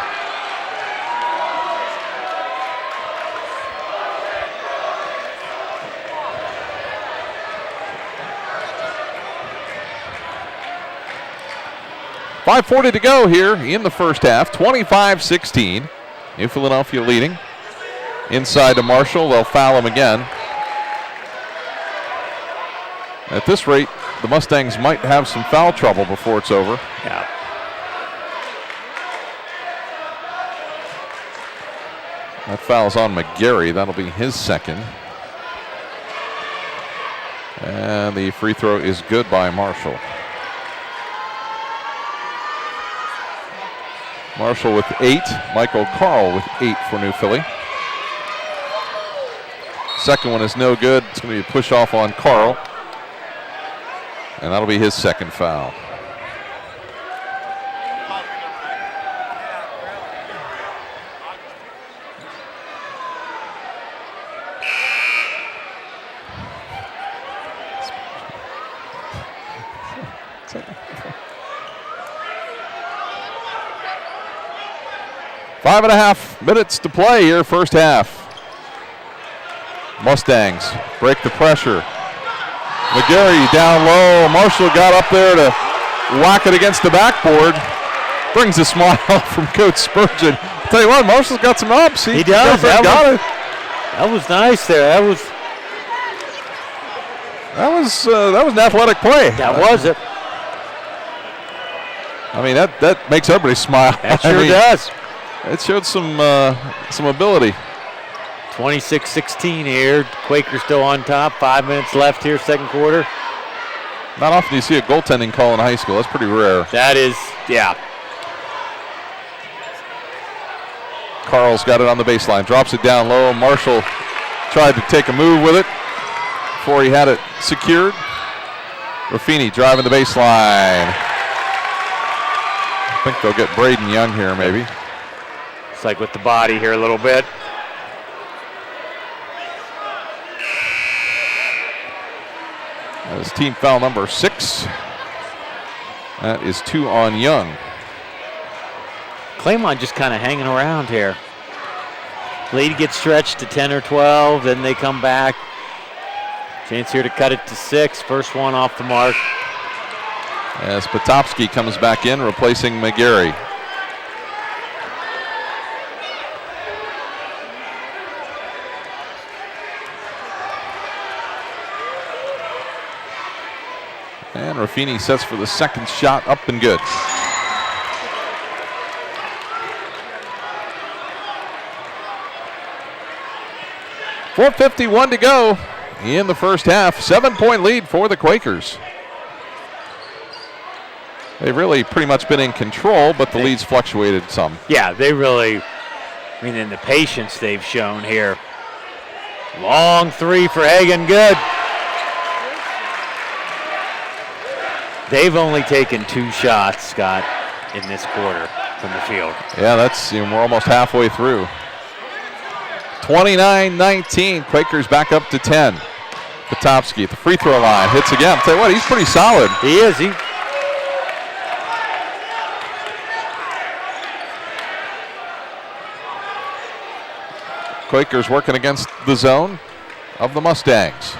.540 to go here in the first half, 25-16. New Philadelphia leading. Inside to Marshall, they'll foul him again. At this rate, the Mustangs might have some foul trouble before it's over. Yeah. That foul's on McGarry. That'll be his second. And the free throw is good by Marshall. Marshall with 8. Michael Carl with 8 for New Philly. Second one is no good. It's going to be a push off on Carl. And that'll be his second foul. Five and a half minutes to play here, first half. Mustangs break the pressure. McGarry down low. Marshall got up there to whack it against the backboard. Brings a smile from Coach Spurgeon. I'll tell you what, Marshall's got some ups. He does. That was nice there. That was an athletic play. That was it. I mean, that makes everybody smile. That sure does. It showed some ability. 26-16 here. Quakers still on top. 5 minutes left here, second quarter. Not often do you see a goaltending call in high school. That's pretty rare. That is, yeah. Carl's got it on the baseline. Drops it down low. Marshall tried to take a move with it before he had it secured. Raffini driving the baseline. I think they'll get Braden Young here, maybe. It's like with the body here a little bit. That is team foul number 6. That is 2 on Young. Claymont just kind of hanging around here. Lead gets stretched to 10 or 12, then they come back. Chance here to cut it to 6. First one off the mark. As Potopsky comes back in, replacing McGarry. And Raffini sets for the second shot, up and good. 4:51 to go in the first half. 7-point lead for the Quakers. They've really pretty much been in control, but the lead's fluctuated some. Yeah, they really, and the patience they've shown here. Long three for Hagen, good. They've only taken 2 shots, Scott, in this quarter from the field. Yeah, we're almost halfway through. 29-19, Quakers back up to 10. Potopsky at the free throw line, hits again. I'll tell you what, he's pretty solid. He is. Quakers working against the zone of the Mustangs.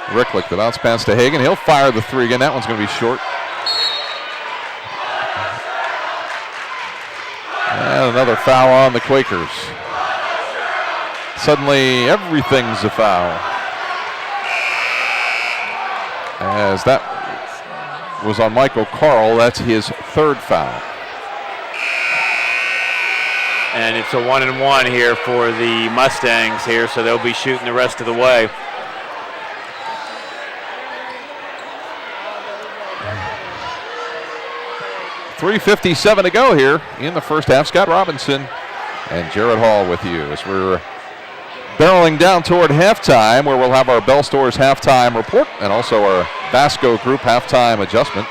Ricklick, the bounce pass to Hagen. He'll fire the three again. That one's going to be short. And another foul on the Quakers. Suddenly, everything's a foul. As that was on Michael Carl, that's his 3rd foul. And it's a 1-and-1 here for the Mustangs here, so they'll be shooting the rest of the way. .357 to go here in the first half. Scott Robinson and Jared Hall with you as we're barreling down toward halftime, where we'll have our Bell Stores halftime report and also our Basco Group halftime adjustment.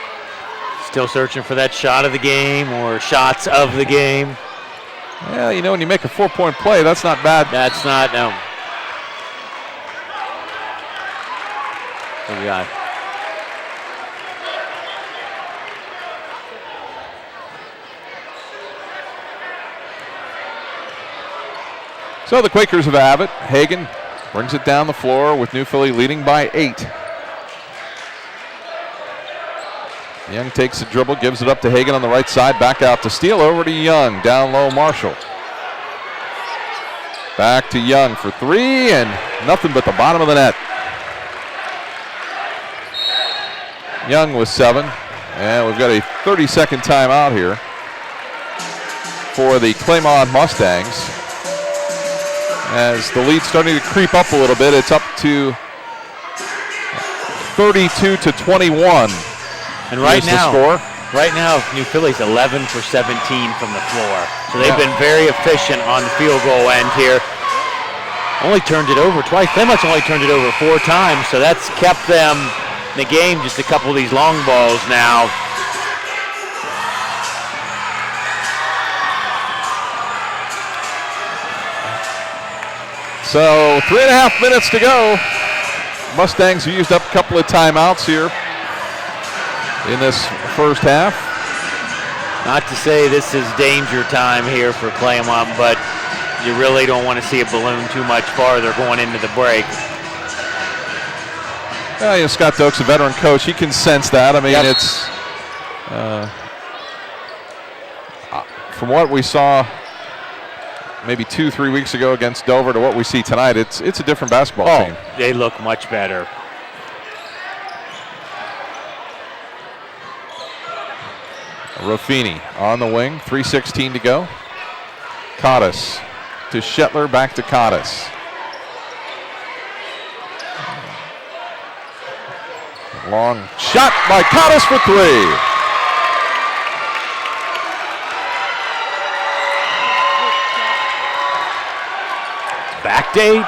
Still searching for that shot of the game or shots of the game. Yeah, when you make a 4-point play, that's not bad. That's not, no. What do we got? So the Quakers have it. Hagen brings it down the floor with New Philly leading by 8. Young takes the dribble, gives it up to Hagen on the right side, back out to Steele, over to Young, down low Marshall. Back to Young for 3, and nothing but the bottom of the net. Young with 7, and we've got a 30-second timeout here for the Claymont Mustangs. As the lead's starting to creep up a little bit, it's up to 32-21. And right now, New Philly's 11 for 17 from the floor. So they've been very efficient on the field goal end here. Only turned it over twice. Claymont only turned it over 4 times, so that's kept them in the game. Just a couple of these long balls now. So 3.5 minutes to go. Mustangs have used up a couple of timeouts here in this first half. Not to say this is danger time here for Claymont, but you really don't want to see a balloon too much farther going into the break. Well, Scott Doak's a veteran coach. He can sense that. I mean, it's from what we saw maybe 2-3 weeks ago against Dover to what we see tonight, it's a different basketball team. They look much better. Ruffini on the wing, 3:16 to go. Cottis to Shetler, back to Cottis. Long shot by Cottis for 3. Backdate.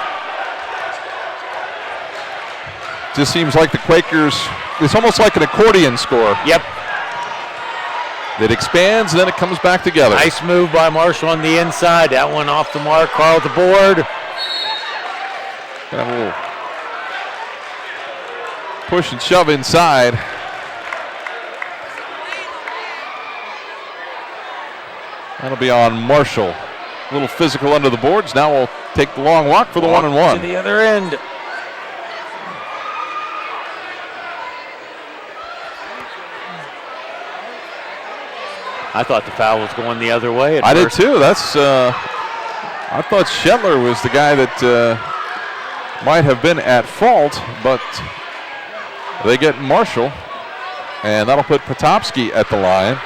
Just seems like the Quakers, it's almost like an accordion score. Yep. It expands, then it comes back together. Nice move by Marshall on the inside. That one off the mark. Carl at the board. Got a little push and shove inside. That'll be on Marshall. A little physical under the boards. Now we'll take the long walk for the 1-and-1. To the other end. I thought the foul was going the other way. I did too. That's. I thought Shetler was the guy that might have been at fault, but they get Marshall, and that'll put Potopsky at the line.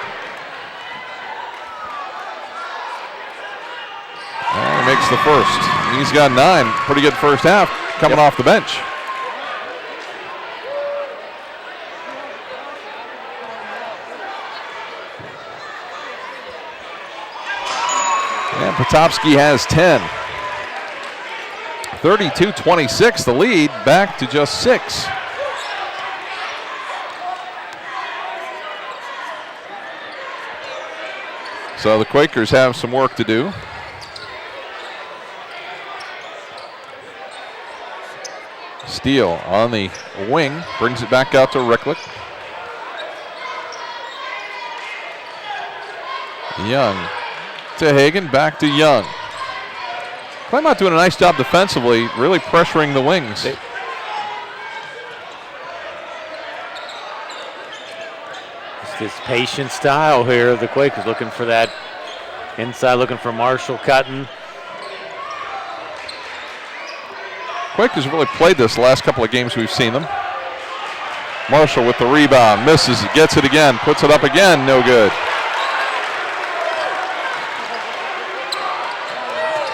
And he makes the first. He's got 9. Pretty good first half coming off the bench. And Potopsky has 10. 32-26, the lead back to just 6. So the Quakers have some work to do. Steele on the wing, brings it back out to Ricklick. Young to Hagan, back to Young. Claymont doing a nice job defensively, really pressuring the wings. It's this patient style here. The Quakers looking for that inside, looking for Marshall cutting. Quakers really played this the last couple of games we've seen them. Marshall with the rebound, misses it, gets it again, puts it up again, no good.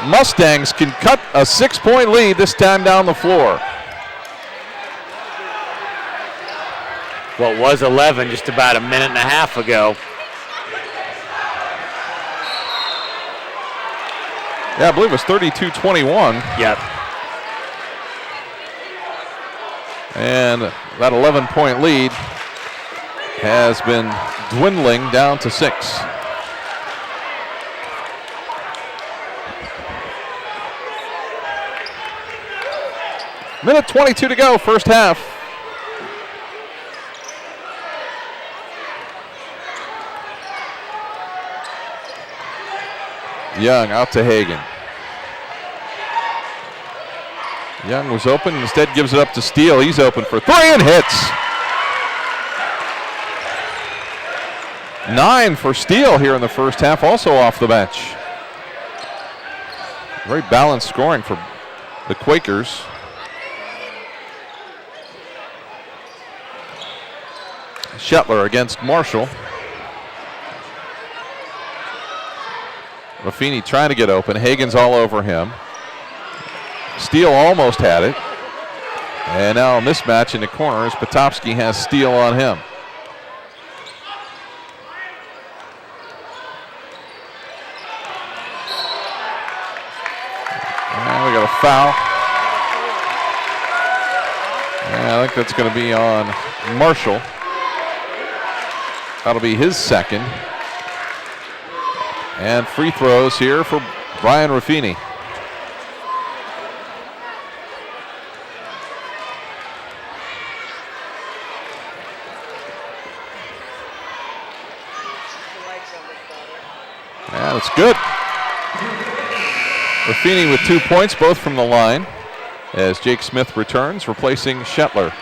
Mustangs can cut a 6-point lead this time down the floor. What was 11 just about a minute and a half ago. Yeah, I believe it was 32-21. Yep. And that 11-point lead has been dwindling down to 6. Minute 22 to go, first half. Young out to Hagan. Young was open, instead gives it up to Steele. He's open for 3 and hits. 9 for Steele here in the first half, also off the bench. Very balanced scoring for the Quakers. Shetler against Marshall. Raffini trying to get open. Hagan's all over him. Steele almost had it. And now a mismatch in the corner as Potopsky has Steele on him. And we got a foul. And I think that's going to be on Marshall. That'll be his second. And free throws here for Brian Raffini. And it's good. Raffini with 2 points, both from the line, as Jake Smith returns, replacing Shetler.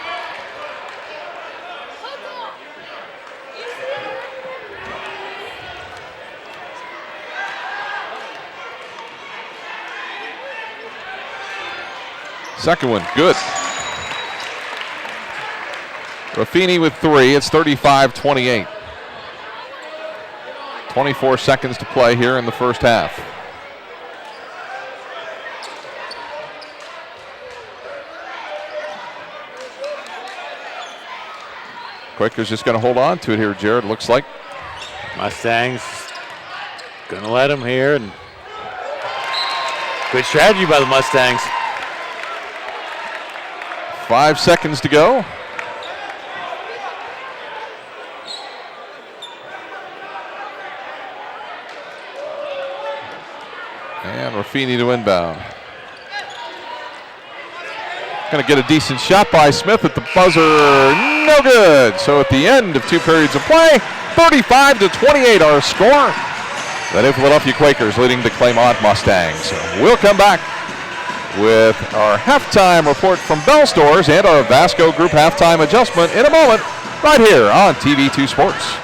Second one, good. Raffini with 3, it's 35-28. 24 seconds to play here in the first half. Quakers just going to hold on to it here, Jared, looks like. Mustangs going to let him here. And good strategy by the Mustangs. 5 seconds to go. And Raffini to inbound. Going to get a decent shot by Smith at the buzzer. No good. So at the end of 2 periods of play, 35-28 our score. The New Philadelphia Quakers leading the Claymont Mustangs. We'll come back with our halftime report from Bell Stores and our Vasco Group halftime adjustment in a moment, right here on TV2 Sports.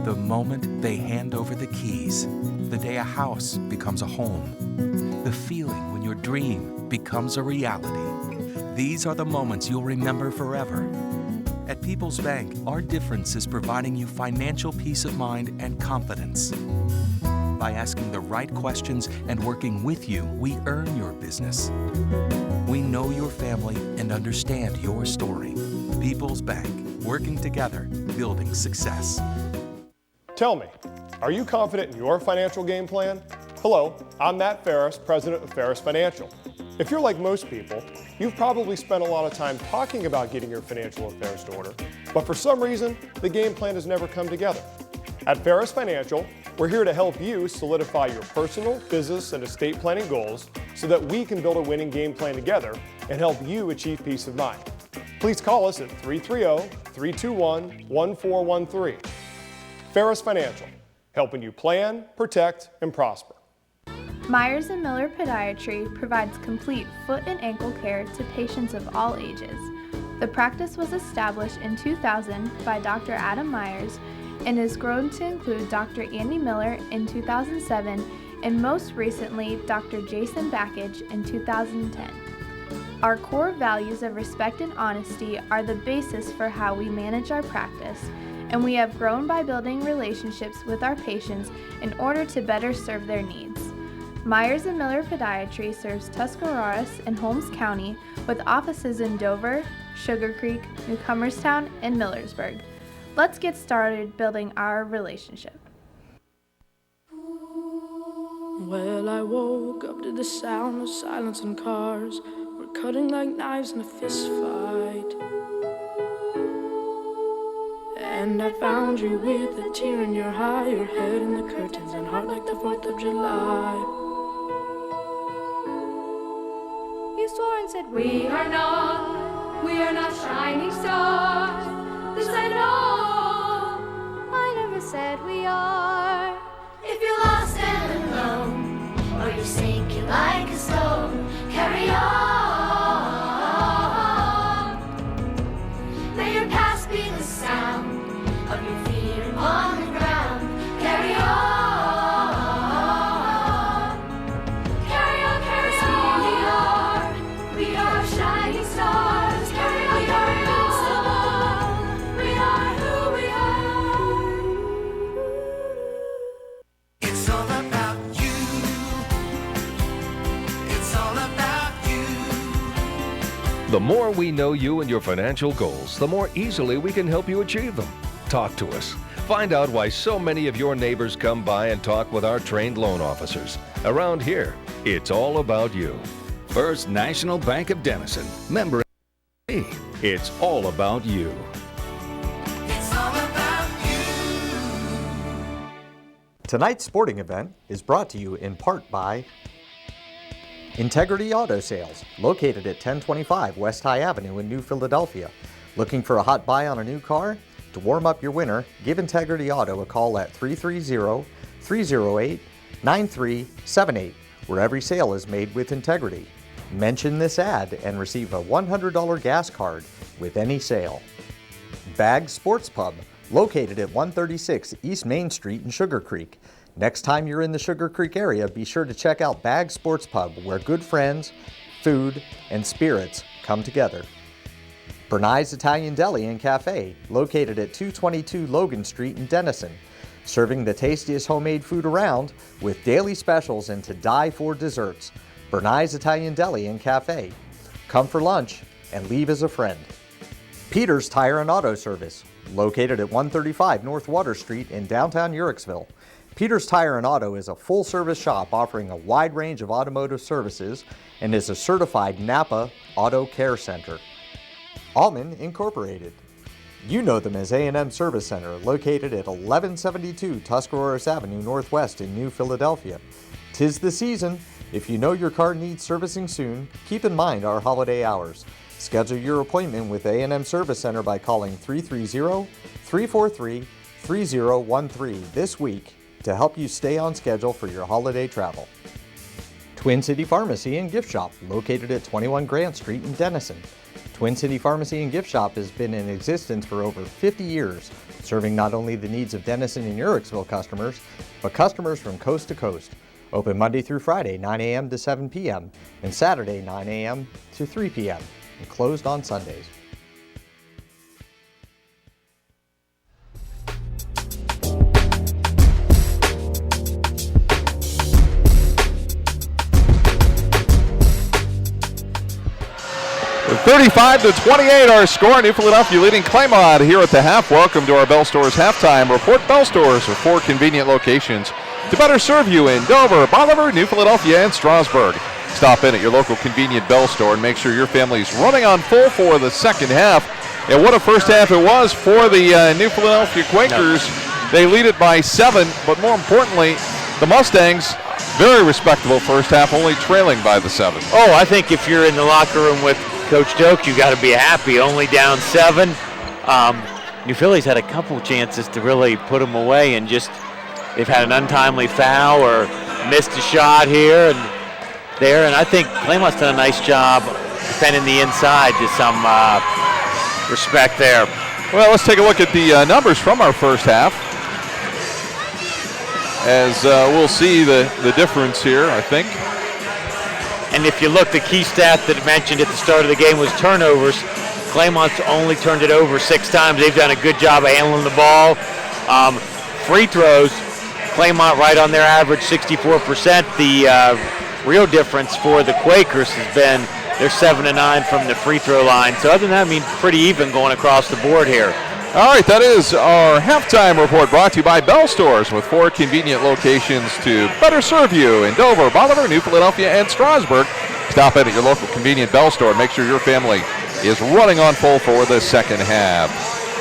The moment they hand over the keys, the day a house becomes a home, the feeling when your dream becomes a reality. These are the moments you'll remember forever. At People's Bank, our difference is providing you financial peace of mind and confidence. By asking the right questions and working with you, we earn your business. We know your family and understand your story. People's Bank, working together, building success. Tell me, are you confident in your financial game plan? Hello, I'm Matt Ferris, president of Ferris Financial. If you're like most people, you've probably spent a lot of time talking about getting your financial affairs in order, but for some reason, the game plan has never come together. At Ferris Financial, we're here to help you solidify your personal, business, and estate planning goals so that we can build a winning game plan together and help you achieve peace of mind. Please call us at 330-321-1413. Ferris Financial, helping you plan, protect, and prosper. Myers & Miller Podiatry provides complete foot and ankle care to patients of all ages. The practice was established in 2000 by Dr. Adam Myers and has grown to include Dr. Andy Miller in 2007 and most recently Dr. Jason Backage in 2010. Our core values of respect and honesty are the basis for how we manage our practice, and we have grown by building relationships with our patients in order to better serve their needs. Myers & Miller Podiatry serves Tuscarawas and Holmes County with offices in Dover, Sugar Creek, New Comerstown, and Millersburg. Let's get started building our relationship. Well, I woke up to the sound of silence and cars were cutting like knives in a fist fight. And I found you with a tear in your eye, your head in the curtains and heart like the 4th of July. You swore and said we are not shining stars. This I know, I never said we are. If you're lost and alone, or you're sinking like a stone, carry on. May your past be the sound of your feet upon the ground. Carry on. Carry on, carry on. We are shining stars. Carry on, carry on. We are who we are. It's all about you. It's all about you. The more we know you and your financial goals, the more easily we can help you achieve them. Talk to us. Find out why so many of your neighbors come by and talk with our trained loan officers. Around here, it's all about you. First National Bank of Denison. Member FDIC. It's all about you. It's all about you. Tonight's sporting event is brought to you in part by Integrity Auto Sales, located at 1025 West High Avenue in New Philadelphia. Looking for a hot buy on a new car? To warm up your winter, give Integrity Auto a call at 330-308-9378, where every sale is made with integrity. Mention this ad and receive a $100 gas card with any sale. Bag Sports Pub, located at 136 East Main Street in Sugar Creek. Next time you're in the Sugar Creek area, be sure to check out Bag Sports Pub, where good friends, food, and spirits come together. Bernai's Italian Deli and Cafe, located at 222 Logan Street in Denison, serving the tastiest homemade food around with daily specials and to die for desserts. Bernai's Italian Deli and Cafe. Come for lunch and leave as a friend. Peter's Tire and Auto Service, located at 135 North Water Street in downtown Uhrichsville. Peter's Tire and Auto is a full-service shop offering a wide range of automotive services and is a certified Napa Auto Care Center. Allman Incorporated. You know them as A&M Service Center, located at 1172 Tuscarawas Avenue Northwest in New Philadelphia. 'Tis the season. If you know your car needs servicing soon, keep in mind our holiday hours. Schedule your appointment with A&M Service Center by calling 330-343-3013 this week to help you stay on schedule for your holiday travel. Twin City Pharmacy and Gift Shop, located at 21 Grant Street in Denison. Twin City Pharmacy and Gift Shop has been in existence for over 50 years, serving not only the needs of Denison and Uhrichsville customers, but customers from coast to coast. Open Monday through Friday, 9 a.m. to 7 p.m., and Saturday, 9 a.m. to 3 p.m., and closed on Sundays. 35-28 our score. New Philadelphia leading Claymont here at the half. Welcome to our Bell Stores halftime report. Bell Stores with 4 convenient locations to better serve you in Dover, Bolivar, New Philadelphia, and Strasburg. Stop in at your local convenient Bell store and make sure your family's running on full for the second half. And what a first half it was for the New Philadelphia Quakers. They lead it by 7, but more importantly, the Mustangs, very respectable first half, only trailing by the 7. Oh, I think if you're in the locker room with Coach Doak, you got to be happy. Only down 7. New Philly's had a couple chances to really put them away, and just they've had an untimely foul or missed a shot here and there. And I think Claymont's done a nice job defending the inside to some respect there. Well, let's take a look at the numbers from our first half, as we'll see the difference here, I think. And if you look, the key stat that I mentioned at the start of the game was turnovers. Claymont's only turned it over 6 times. They've done a good job of handling the ball. Free throws, Claymont right on their average, 64%. The real difference for the Quakers has been they're 7-9 from the free throw line. So other than that, I mean, pretty even going across the board here. All right, that is our halftime report brought to you by Bell Stores with 4 convenient locations to better serve you in Dover, Bolivar, New Philadelphia, and Strasburg. Stop in at your local convenient Bell Store and make sure your family is running on full for the second half.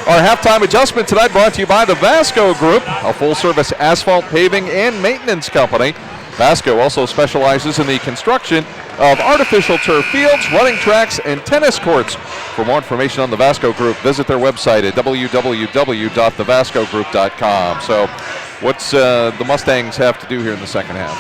Our halftime adjustment tonight brought to you by the Vasco Group, a full-service asphalt paving and maintenance company. Vasco also specializes in the construction of artificial turf fields, running tracks, and tennis courts. For more information on the Vasco Group, visit their website at www.thevascogroup.com. So what's the Mustangs have to do here in the second half?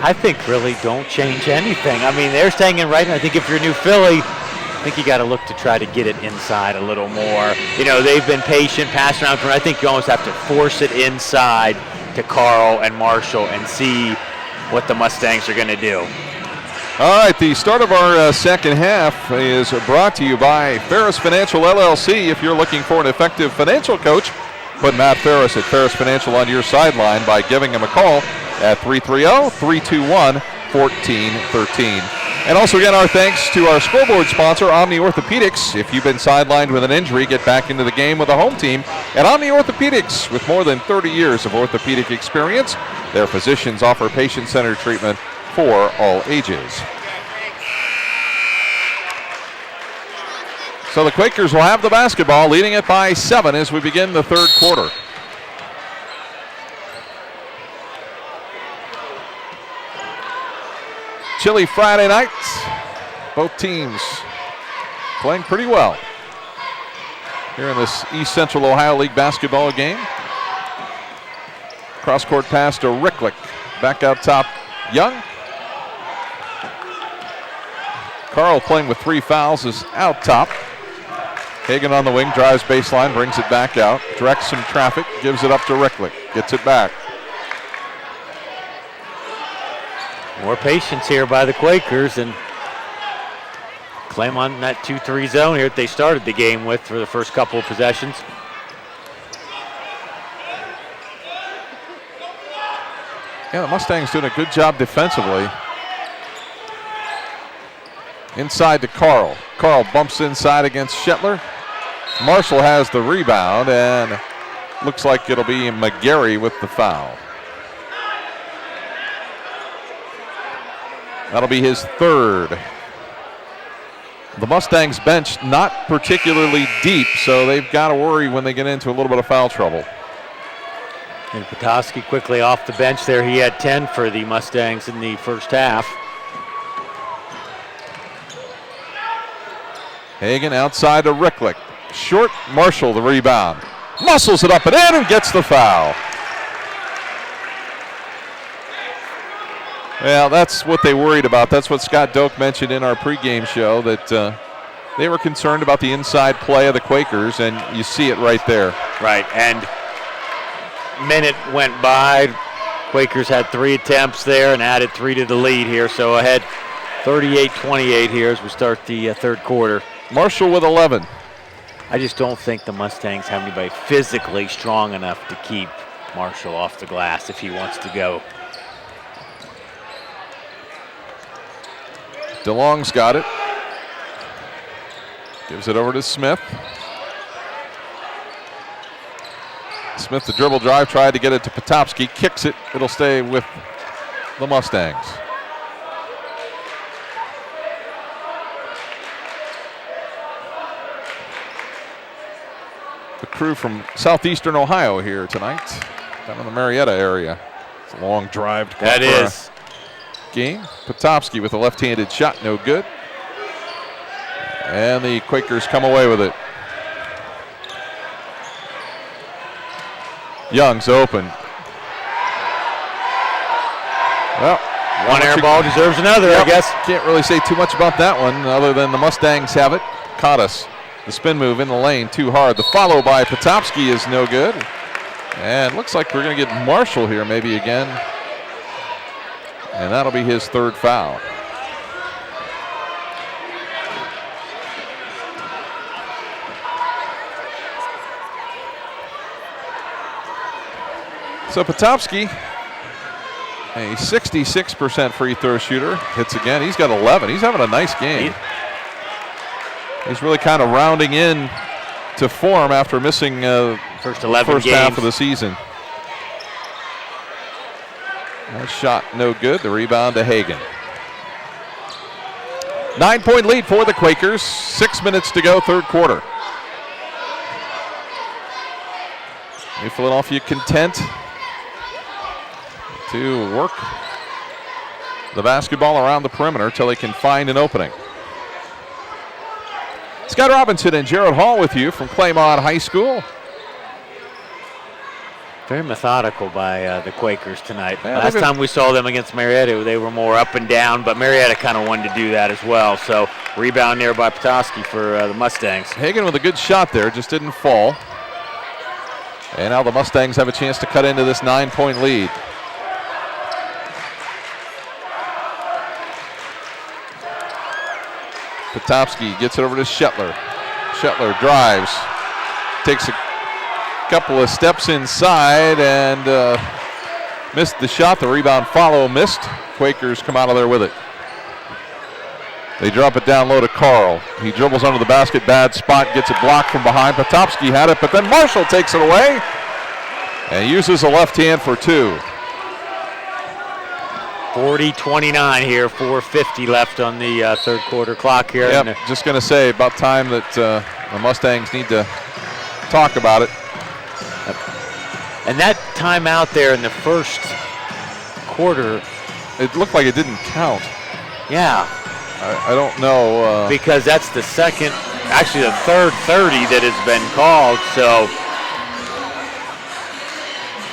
I think really don't change anything. I mean, they're staying in right, and I think if you're New Philly, I think you got to look to try to get it inside a little more. You know, they've been patient, passing around. I think you almost have to force it inside to Carl and Marshall and see what the Mustangs are going to do. All right, the start of our second half is brought to you by Ferris Financial LLC. If you're looking for an effective financial coach, put Matt Ferris at Ferris Financial on your sideline by giving him a call at 330-321-1413. And also, again, our thanks to our scoreboard sponsor, Omni Orthopedics. If you've been sidelined with an injury, get back into the game with a home team at Omni Orthopedics. With more than 30 years of orthopedic experience, their physicians offer patient-centered treatment for all ages. So the Quakers will have the basketball, leading it by 7 as we begin the third quarter. Chilly Friday night. Both teams playing pretty well here in this East Central Ohio League basketball game. Cross-court pass to Ricklick. Back out top, Young. Carl playing with 3 fouls is out top. Hagan on the wing, drives baseline, brings it back out, directs some traffic, gives it up to Ricklick, gets it back. More patience here by the Quakers, and Claymont in that 2-3 zone here that they started the game with for the first couple of possessions. Yeah, the Mustangs doing a good job defensively. Inside to Carl. Carl bumps inside against Shetler. Marshall has the rebound, and looks like it'll be McGarry with the foul. That'll be his 3rd. The Mustangs bench not particularly deep, so they've got to worry when they get into a little bit of foul trouble. And Petoskey quickly off the bench there. He had 10 for the Mustangs in the first half. Hagan outside to Ricklick. Short, Marshall the rebound. Muscles it up and in and gets the foul. Well, that's what they worried about. That's what Scott Doak mentioned in our pregame show, that they were concerned about the inside play of the Quakers, and you see it right there. Right, and minute went by. Quakers had 3 attempts there and added 3 to the lead here, so ahead 38-28 here as we start the third quarter. Marshall with 11. I just don't think the Mustangs have anybody physically strong enough to keep Marshall off the glass if he wants to go. DeLong's got it. Gives it over to Smith. Smith, the dribble drive, tried to get it to Potopsky. Kicks it. It'll stay with the Mustangs. The crew from southeastern Ohio here tonight, down in the Marietta area. It's a long drive to that is game. Potopsky with a left-handed shot, no good. And the Quakers come away with it. Young's open. Well, one air ball deserves another, I guess. Can't really say too much about that one other than the Mustangs have it. Caught us. The spin move in the lane too hard. The follow by Potopsky is no good. And looks like we're going to get Marshall here maybe again. And that'll be his third foul. So Potopsky, a 66% free throw shooter, hits again. He's got 11. He's having a nice game. He's really kind of rounding in to form after missing first 11 first games. half of the season. That shot no good. The rebound to Hagan. 9-point lead for the Quakers. 6 minutes to go, third quarter. New Philadelphia content to work the basketball around the perimeter till they can find an opening. Scott Robinson and Jared Hall with you from Claymont High School. Very methodical by the Quakers tonight. Yeah, Last time we saw them against Marietta, they were more up and down, but Marietta kind of wanted to do that as well. So rebound there by Potopsky for the Mustangs. Hagan with a good shot there, just didn't fall. And now the Mustangs have a chance to cut into this 9-point lead. Potopsky gets it over to Shetler. Shetler drives, takes a couple of steps inside and missed the shot. The rebound follow missed. Quakers come out of there with it. They drop it down low to Carl. He dribbles under the basket, bad spot, gets it blocked from behind. Potopsky had it, but then Marshall takes it away and uses a left hand for two. 40-29 here, 4:50 left on the third quarter clock here. Yep, just going to say about time that the Mustangs need to talk about it. And that timeout there in the first quarter, it looked like it didn't count. Yeah. I don't know. Because that's the second, actually the third 30 that has been called. So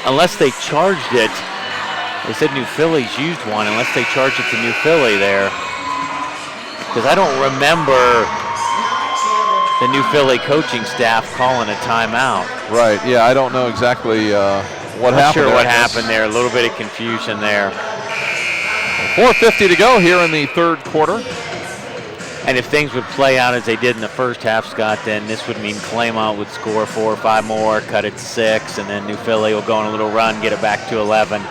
unless they charged it, they said New Philly's used one, unless they charged it to New Philly there. Because I don't remember the New Philly coaching staff calling a timeout. Right, yeah, I don't know exactly what happened. Not sure what happened there, a little bit of confusion there. 4:50 to go here in the third quarter. And if things would play out as they did in the first half, Scott, then this would mean Claymont would score 4 or 5 more, cut it to 6, and then New Philly will go on a little run, get it back to 11.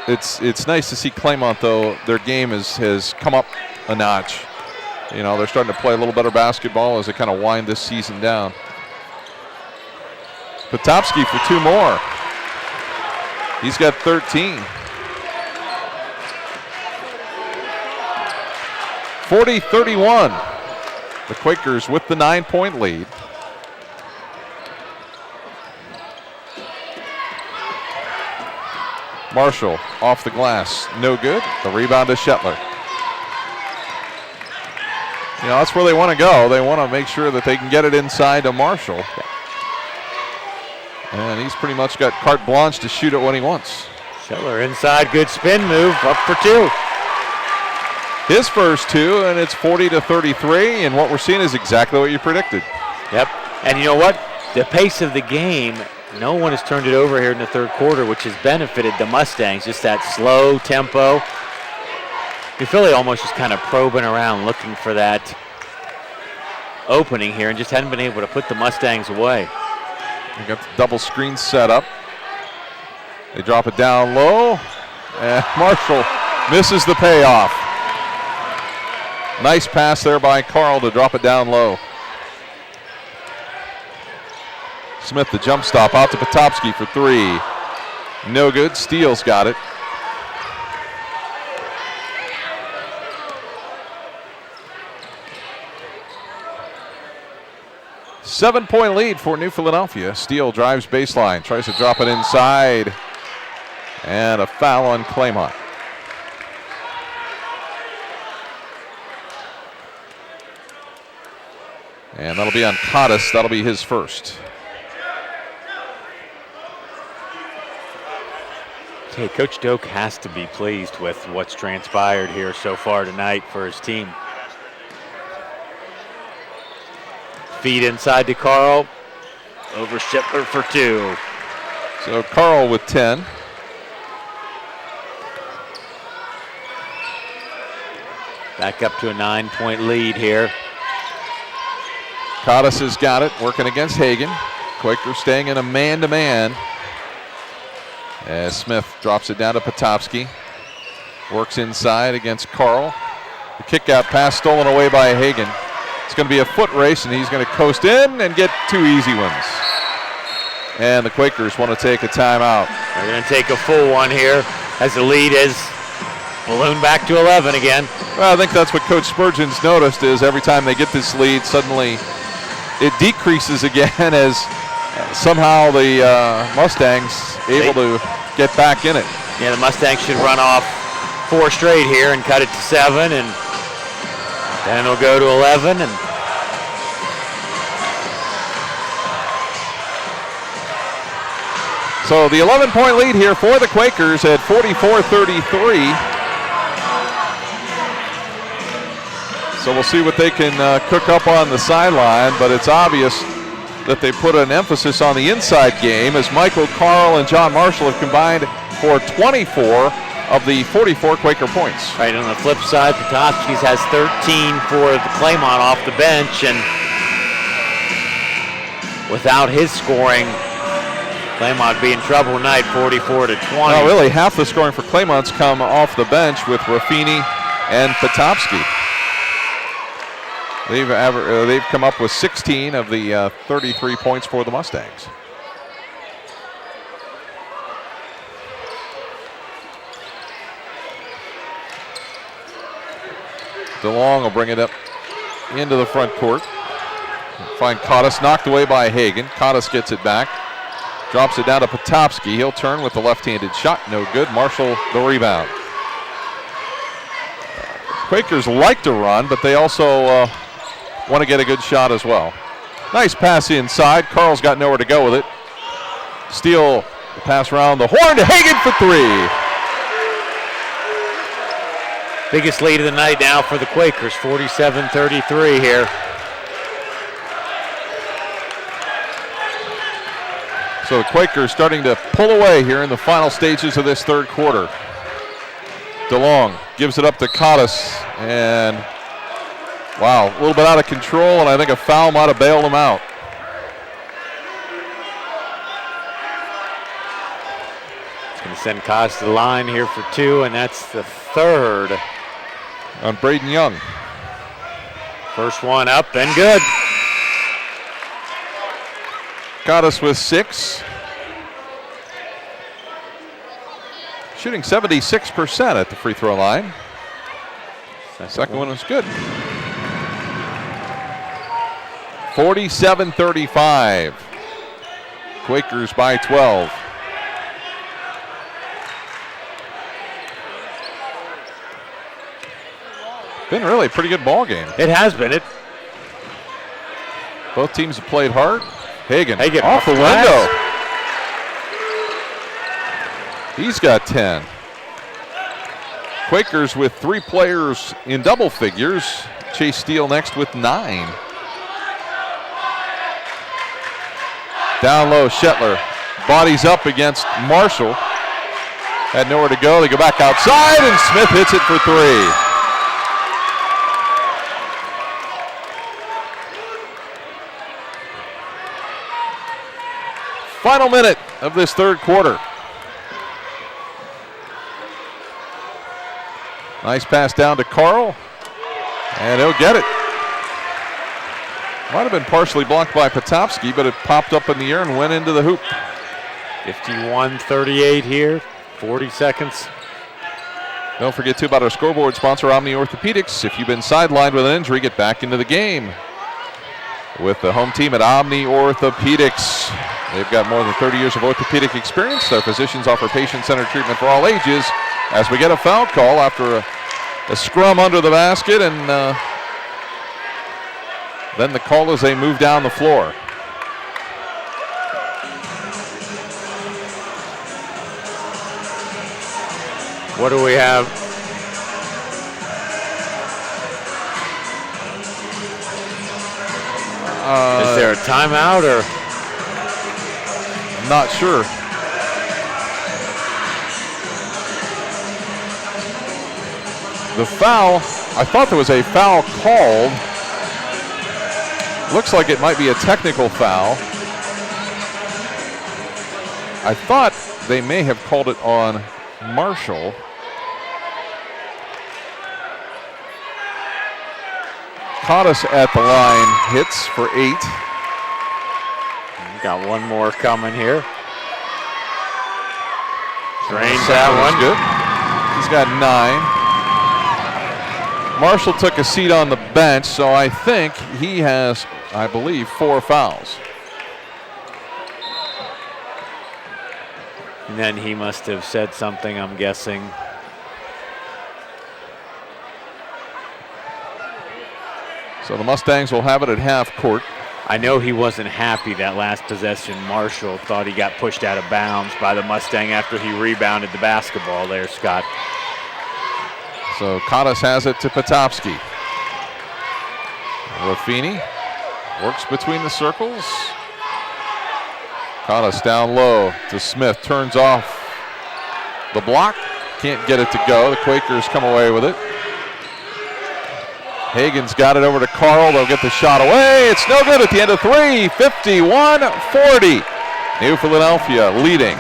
It's nice to see Claymont, though. Their game has come up a notch. You know, they're starting to play a little better basketball as they kind of wind this season down. Potopsky for 2 more. He's got 13. 40-31. The Quakers with the 9-point lead. Marshall off the glass, no good. The rebound to Shetler. You know, that's where they want to go. They want to make sure that they can get it inside to Marshall. And he's pretty much got carte blanche to shoot it when he wants. Shetler inside, good spin move, up for 2. His first 2, and it's 40-33, and what we're seeing is exactly what you predicted. Yep, and you know what? The pace of the game, no one has turned it over here in the third quarter, which has benefited the Mustangs, just that slow tempo. New Philly almost just kind of probing around, looking for that opening here, and just hadn't been able to put the Mustangs away. They got the double screen set up. They drop it down low, and Marshall misses the payoff. Nice pass there by Carl to drop it down low. Smith, the jump stop, out to Potopsky for three. No good. Steele's got it. Seven-point lead for New Philadelphia. Steele drives baseline, tries to drop it inside, and a foul on Claymont. And that'll be on Cottis. That'll be his first. Okay, Coach Doak has to be pleased with what's transpired here so far tonight for his team. Feed inside to Carl. Over Schittler for two. So Carl with 10. Back up to a 9-point lead here. Cottis has got it, working against Hagan. Quakers staying in a man-to-man. As Smith drops it down to Potopsky. Works inside against Carl. The kick-out pass stolen away by Hagan. It's going to be a foot race, and he's going to coast in and get two easy ones. And the Quakers want to take a timeout. They're going to take a full one here as the lead is ballooned back to 11 again. Well, I think that's what Coach Spurgeon's noticed is every time they get this lead, suddenly it decreases again as somehow the Mustangs able to get back in it. Yeah, the Mustangs should run off 4 straight here and cut it to 7, and then it'll go to 11. And so the 11-point lead here for the Quakers at 44-33. So we'll see what they can cook up on the sideline, but it's obvious that they put an emphasis on the inside game as Michael, Carl, and John Marshall have combined for 24 of the 44 Quaker points. Right, on the flip side, Potopsky's has 13 for the Claymont off the bench, and without his scoring, Claymont be in trouble tonight, 44-20. Well, really, half the scoring for Claymont's come off the bench with Raffini and Potopsky. They've come up with 16 of the 33 points for the Mustangs. DeLong will bring it up into the front court. Find Cottis, knocked away by Hagan. Cottis gets it back. Drops it down to Potopsky. He'll turn with the left-handed shot. No good. Marshall the rebound. Quakers like to run, but they also want to get a good shot as well. Nice pass inside. Carl's got nowhere to go with it. Steele, the pass around the horn to Hagan for three. Biggest lead of the night now for the Quakers, 47-33 here. So the Quakers starting to pull away here in the final stages of this third quarter. DeLong gives it up to Cottis, and wow, a little bit out of control, and I think a foul might have bailed him out. It's going to send Cottis to the line here for two, and that's the third. On Braden Young. First one up and good. Cottis with 6. Shooting 76% at the free throw line. Second one was good. 47-35. Quakers by 12. Been really a pretty good ball game. It has been. Both teams have played hard. Hagan off the window. He's got 10. Quakers with 3 players in double figures. Chase Steele next with 9. Down low, Schittler bodies up against Marshall. Had nowhere to go. They go back outside, and Smith hits it for 3. Final minute of this third quarter. Nice pass down to Carl. And he'll get it. Might have been partially blocked by Potopsky, but it popped up in the air and went into the hoop. 51-38 here, 40 seconds. Don't forget, too, about our scoreboard sponsor, Omni Orthopedics. If you've been sidelined with an injury, get back into the game with the home team at Omni Orthopedics. They've got more than 30 years of orthopedic experience. Their physicians offer patient-centered treatment for all ages. As we get a foul call after a scrum under the basket, and then the call as they move down the floor. What do we have? Is there a timeout or? I'm not sure. The foul, I thought there was a foul called. Looks like it might be a technical foul. I thought they may have called it on Marshall. Cottis at the line, hits for 8. Got one more coming here. Drains that one. Good. He's got 9. Marshall took a seat on the bench, so I think he has, I believe, 4 fouls. And then he must have said something, I'm guessing. So the Mustangs will have it at half court. I know he wasn't happy that last possession. Marshall thought he got pushed out of bounds by the Mustang after he rebounded the basketball there, Scott. So Cottis has it to Potopsky. Raffini works between the circles. Cottis down low to Smith, turns off the block. Can't get it to go. The Quakers come away with it. Hagen's got it over to Carl. They'll get the shot away. It's no good at the end of 3. 51-40. New Philadelphia leading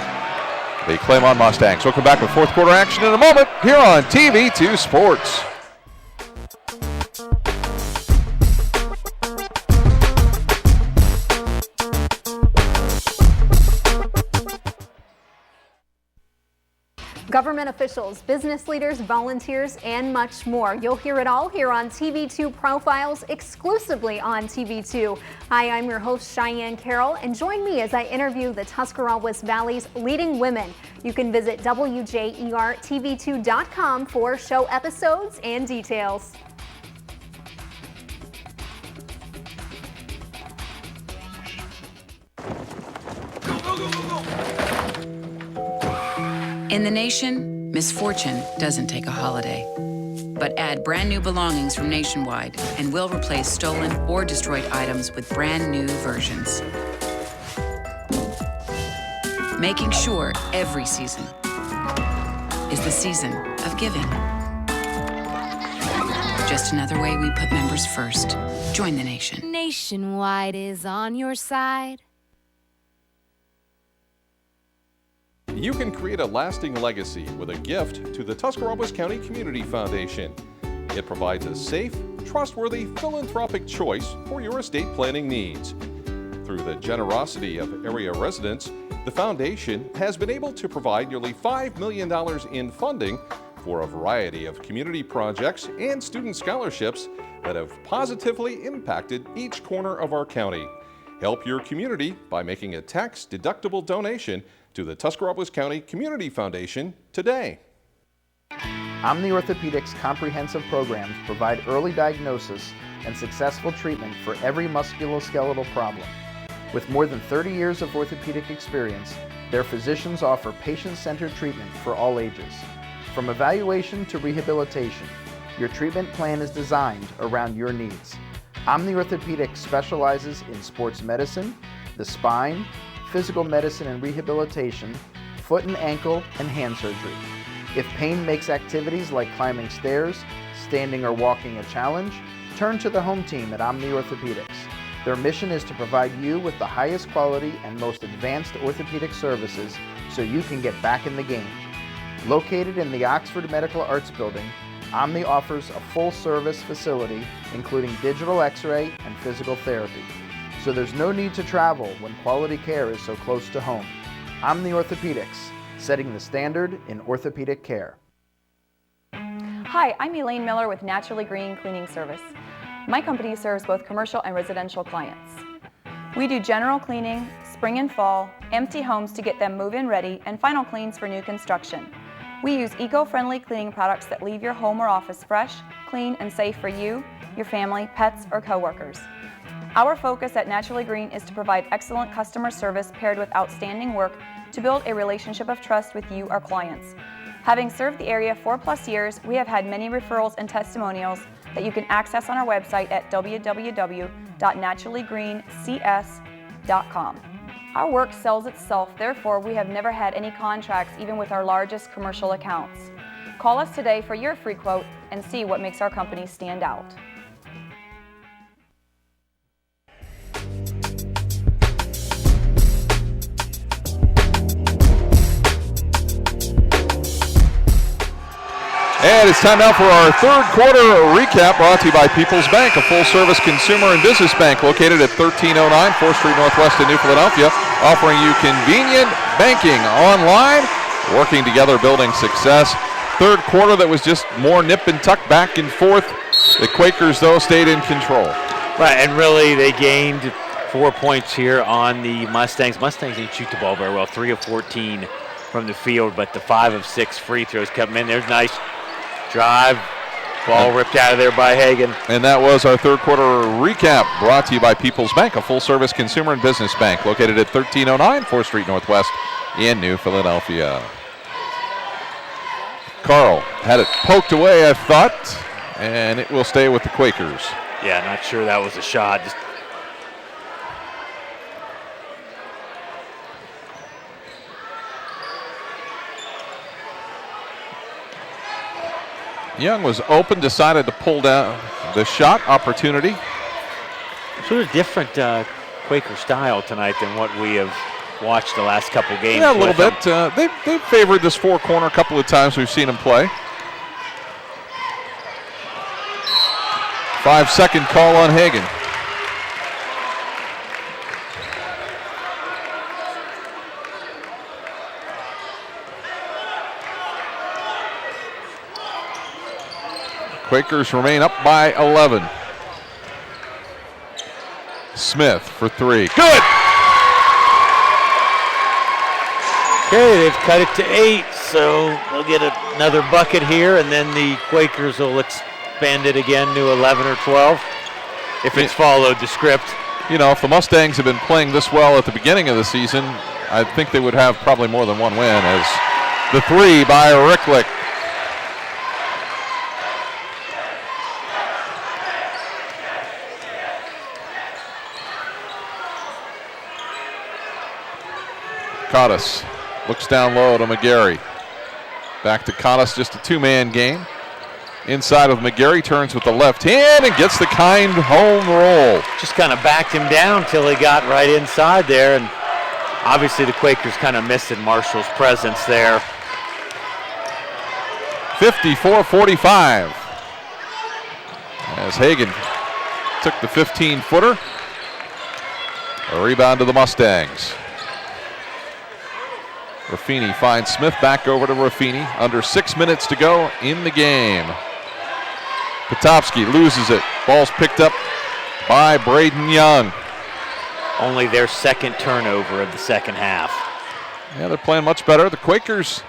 the Claymont Mustangs. We'll come back with fourth quarter action in a moment here on TV2 Sports. Government officials, business leaders, volunteers, and much more. You'll hear it all here on TV2 Profiles, exclusively on TV2. Hi, I'm your host, Cheyenne Carroll, and join me as I interview the Tuscarawas Valley's leading women. You can visit WJERTV2.com for show episodes and details. In the nation, misfortune doesn't take a holiday. But add brand new belongings from Nationwide and we'll replace stolen or destroyed items with brand new versions. Making sure every season is the season of giving. Just another way we put members first. Join the nation. Nationwide is on your side. You can create a lasting legacy with a gift to the Tuscarawas County Community Foundation. It provides a safe, trustworthy, philanthropic choice for your estate planning needs. Through the generosity of area residents, the foundation has been able to provide nearly $5 million in funding for a variety of community projects and student scholarships that have positively impacted each corner of our county. Help your community by making a tax-deductible donation to the Tuscarawas County Community Foundation today. Omni Orthopedics comprehensive programs provide early diagnosis and successful treatment for every musculoskeletal problem. With more than 30 years of orthopedic experience, their physicians offer patient-centered treatment for all ages. From evaluation to rehabilitation, your treatment plan is designed around your needs. Omni Orthopedics specializes in sports medicine, the spine, physical medicine and rehabilitation, foot and ankle, and hand surgery. If pain makes activities like climbing stairs, standing or walking a challenge, turn to the home team at Omni Orthopedics. Their mission is to provide you with the highest quality and most advanced orthopedic services so you can get back in the game. Located in the Oxford Medical Arts Building, Omni offers a full-service facility, including digital x-ray and physical therapy. So there's no need to travel when quality care is so close to home. Omni Orthopedics, setting the standard in orthopedic care. Hi, I'm Elaine Miller with Naturally Green Cleaning Service. My company serves both commercial and residential clients. We do general cleaning, spring and fall, empty homes to get them move-in ready, and final cleans for new construction. We use eco-friendly cleaning products that leave your home or office fresh, clean, and safe for you, your family, pets, or coworkers. Our focus at Naturally Green is to provide excellent customer service paired with outstanding work to build a relationship of trust with you, our clients. Having served the area 4+ years, we have had many referrals and testimonials that you can access on our website at www.naturallygreencs.com. Our work sells itself, therefore we have never had any contracts even with our largest commercial accounts. Call us today for your free quote and see what makes our company stand out. And it's time now for our third quarter recap, brought to you by People's Bank, a full-service consumer and business bank located at 1309 4th Street Northwest in New Philadelphia, offering you convenient banking online, working together, building success. Third quarter that was just more nip and tuck, back and forth. The Quakers, though, stayed in control. Right, and really they gained 4 points here on the Mustangs. Mustangs didn't shoot the ball very well, 3 of 14 from the field, but the 5 of 6 free throws kept them in. There's nice drive, ball ripped out of there by Hagan. And that was our third quarter recap, brought to you by People's Bank, a full-service consumer and business bank located at 1309 4th Street Northwest in New Philadelphia. Carl had it poked away, I thought, and it will stay with the Quakers. Yeah, not sure that was a shot. Just Young was open, decided to pull down the shot opportunity. sort of different Quaker style tonight than what we have watched the last couple games. Yeah, a little bit. They've favored this four-corner a couple of times we've seen them play. 5-second call on Hagan. Quakers remain up by 11. Smith for three. Good! Okay, they've cut it to 8, so they'll get another bucket here, and then the Quakers will expand it again to 11 or 12, if it's followed the script. You know, if the Mustangs have been playing this well at the beginning of the season, I think they would have probably more than one win, as the three by Ricklick. Cottis looks down low to McGarry. Back to Cottis, just a two-man game. Inside of McGarry, turns with the left hand and gets the kind home roll. Just kind of backed him down till he got right inside there, and obviously the Quakers kind of missed Marshall's presence there. 54-45. As Hagan took the 15-footer. A rebound to the Mustangs. Raffini finds Smith, back over to Raffini. Under 6 minutes to go in the game. Potopsky loses it. Ball's picked up by Braden Young. Only their second turnover of the second half. Yeah, they're playing much better. The Quakers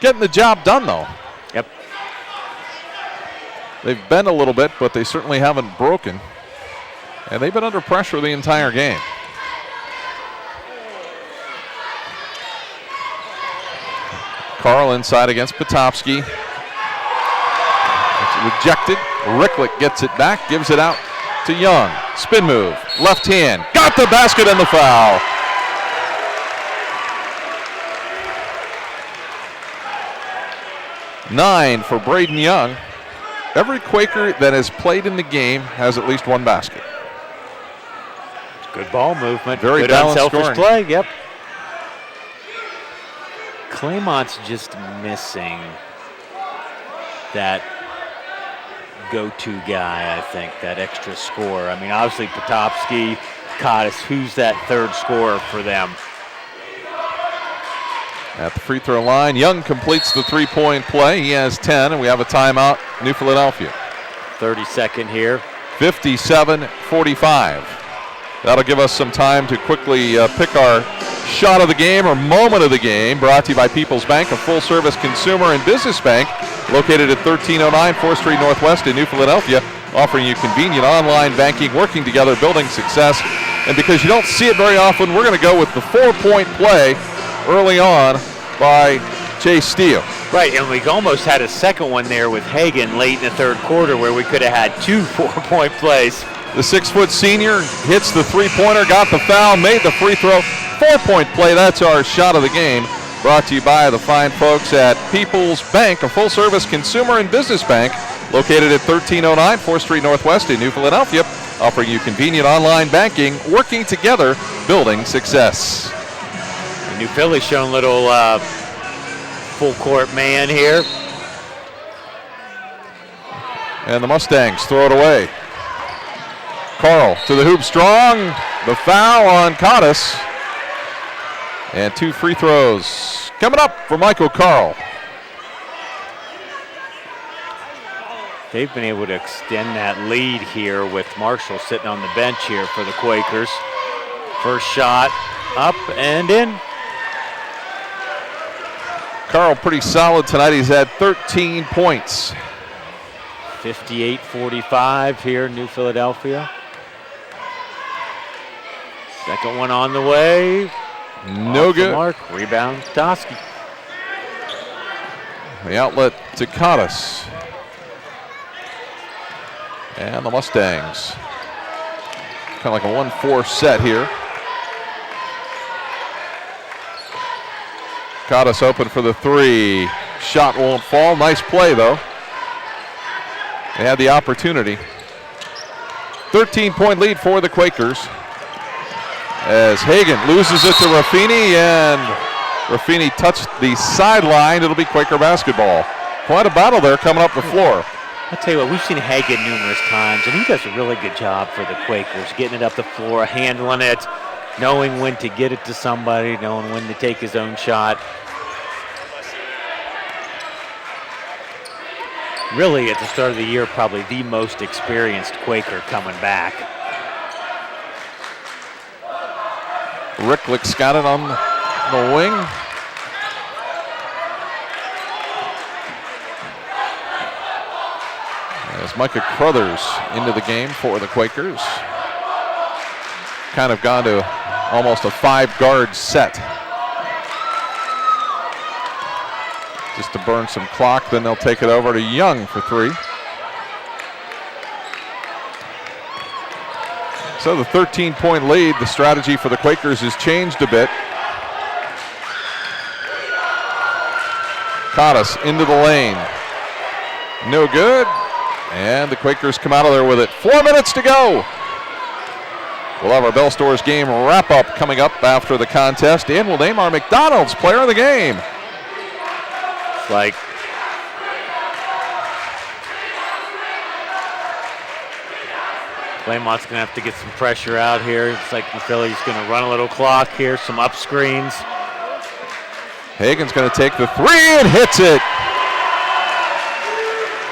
getting the job done, though. Yep. They've bent a little bit, but they certainly haven't broken. And they've been under pressure the entire game. Carl inside against Potopsky. It's rejected. Ricklick gets it back, gives it out to Young. Spin move, left hand, got the basket and the foul. Nine for Braden Young. Every Quaker that has played in the game has at least one basket. Good ball movement. Very good balanced unselfish scoring. play, yep. Claymont's just missing that go-to guy, I think, that extra scorer. I mean, obviously Potopsky, Cottis, who's that third scorer for them? At the free throw line, Young completes the three-point play. He has 10, and we have a timeout, New Philadelphia. 30-second here. 57-45. That'll give us some time to quickly pick our shot of the game or moment of the game, brought to you by People's Bank, a full-service consumer and business bank located at 1309 4th Street Northwest in New Philadelphia, offering you convenient online banking, working together, building success. And because you don't see it very often, we're going to go with the 4-point play early on by Chase Steele. Right, and we almost had a second one there with Hagan late in the third quarter where we could have had 2 4-point plays. The 6-foot senior hits the three-pointer, got the foul, made the free throw. 4-point play, that's our shot of the game. Brought to you by the fine folks at People's Bank, a full-service consumer and business bank located at 1309 4th Street Northwest in New Philadelphia, offering you convenient online banking, working together, building success. And New Philly showing a little full-court man here. And the Mustangs throw it away. Carl to the hoop, strong. The foul on Cottis. And 2 free throws coming up for Michael Carl. They've been able to extend that lead here with Marshall sitting on the bench here for the Quakers. First shot up and in. Carl pretty solid tonight. He's had 13 points. 58-45 here in New Philadelphia. Second one on the way. No Off the good. mark. Rebound, Toski. The outlet to Cottis. And the Mustangs. Kind of like a 1-4 set here. Cottis open for the 3. Shot won't fall. Nice play, though. They had the opportunity. 13-point lead for the Quakers. As Hagan loses it to Raffini, and Raffini touched the sideline. It'll be Quaker basketball. Quite a battle there coming up the floor. I'll tell you what, we've seen Hagan numerous times, and he does a really good job for the Quakers, getting it up the floor, handling it, knowing when to get it to somebody, knowing when to take his own shot. Really, at the start of the year, probably the most experienced Quaker coming back. Ricklick's got it on the wing. As Micah Crothers into the game for the Quakers. Kind of gone to almost a 5-guard set. Just to burn some clock, then they'll take it over to Young for 3. So the 13-point lead, the strategy for the Quakers has changed a bit. Cottis into the lane. No good. And the Quakers come out of there with it. 4 minutes to go. We'll have our Bell Stores game wrap-up coming up after the contest, and we'll name our McDonald's player of the game. It's like Claymont's going to have to get some pressure out here. It's like Philly's going to run a little clock here, some up screens. Hagan's going to take the 3 and hits it.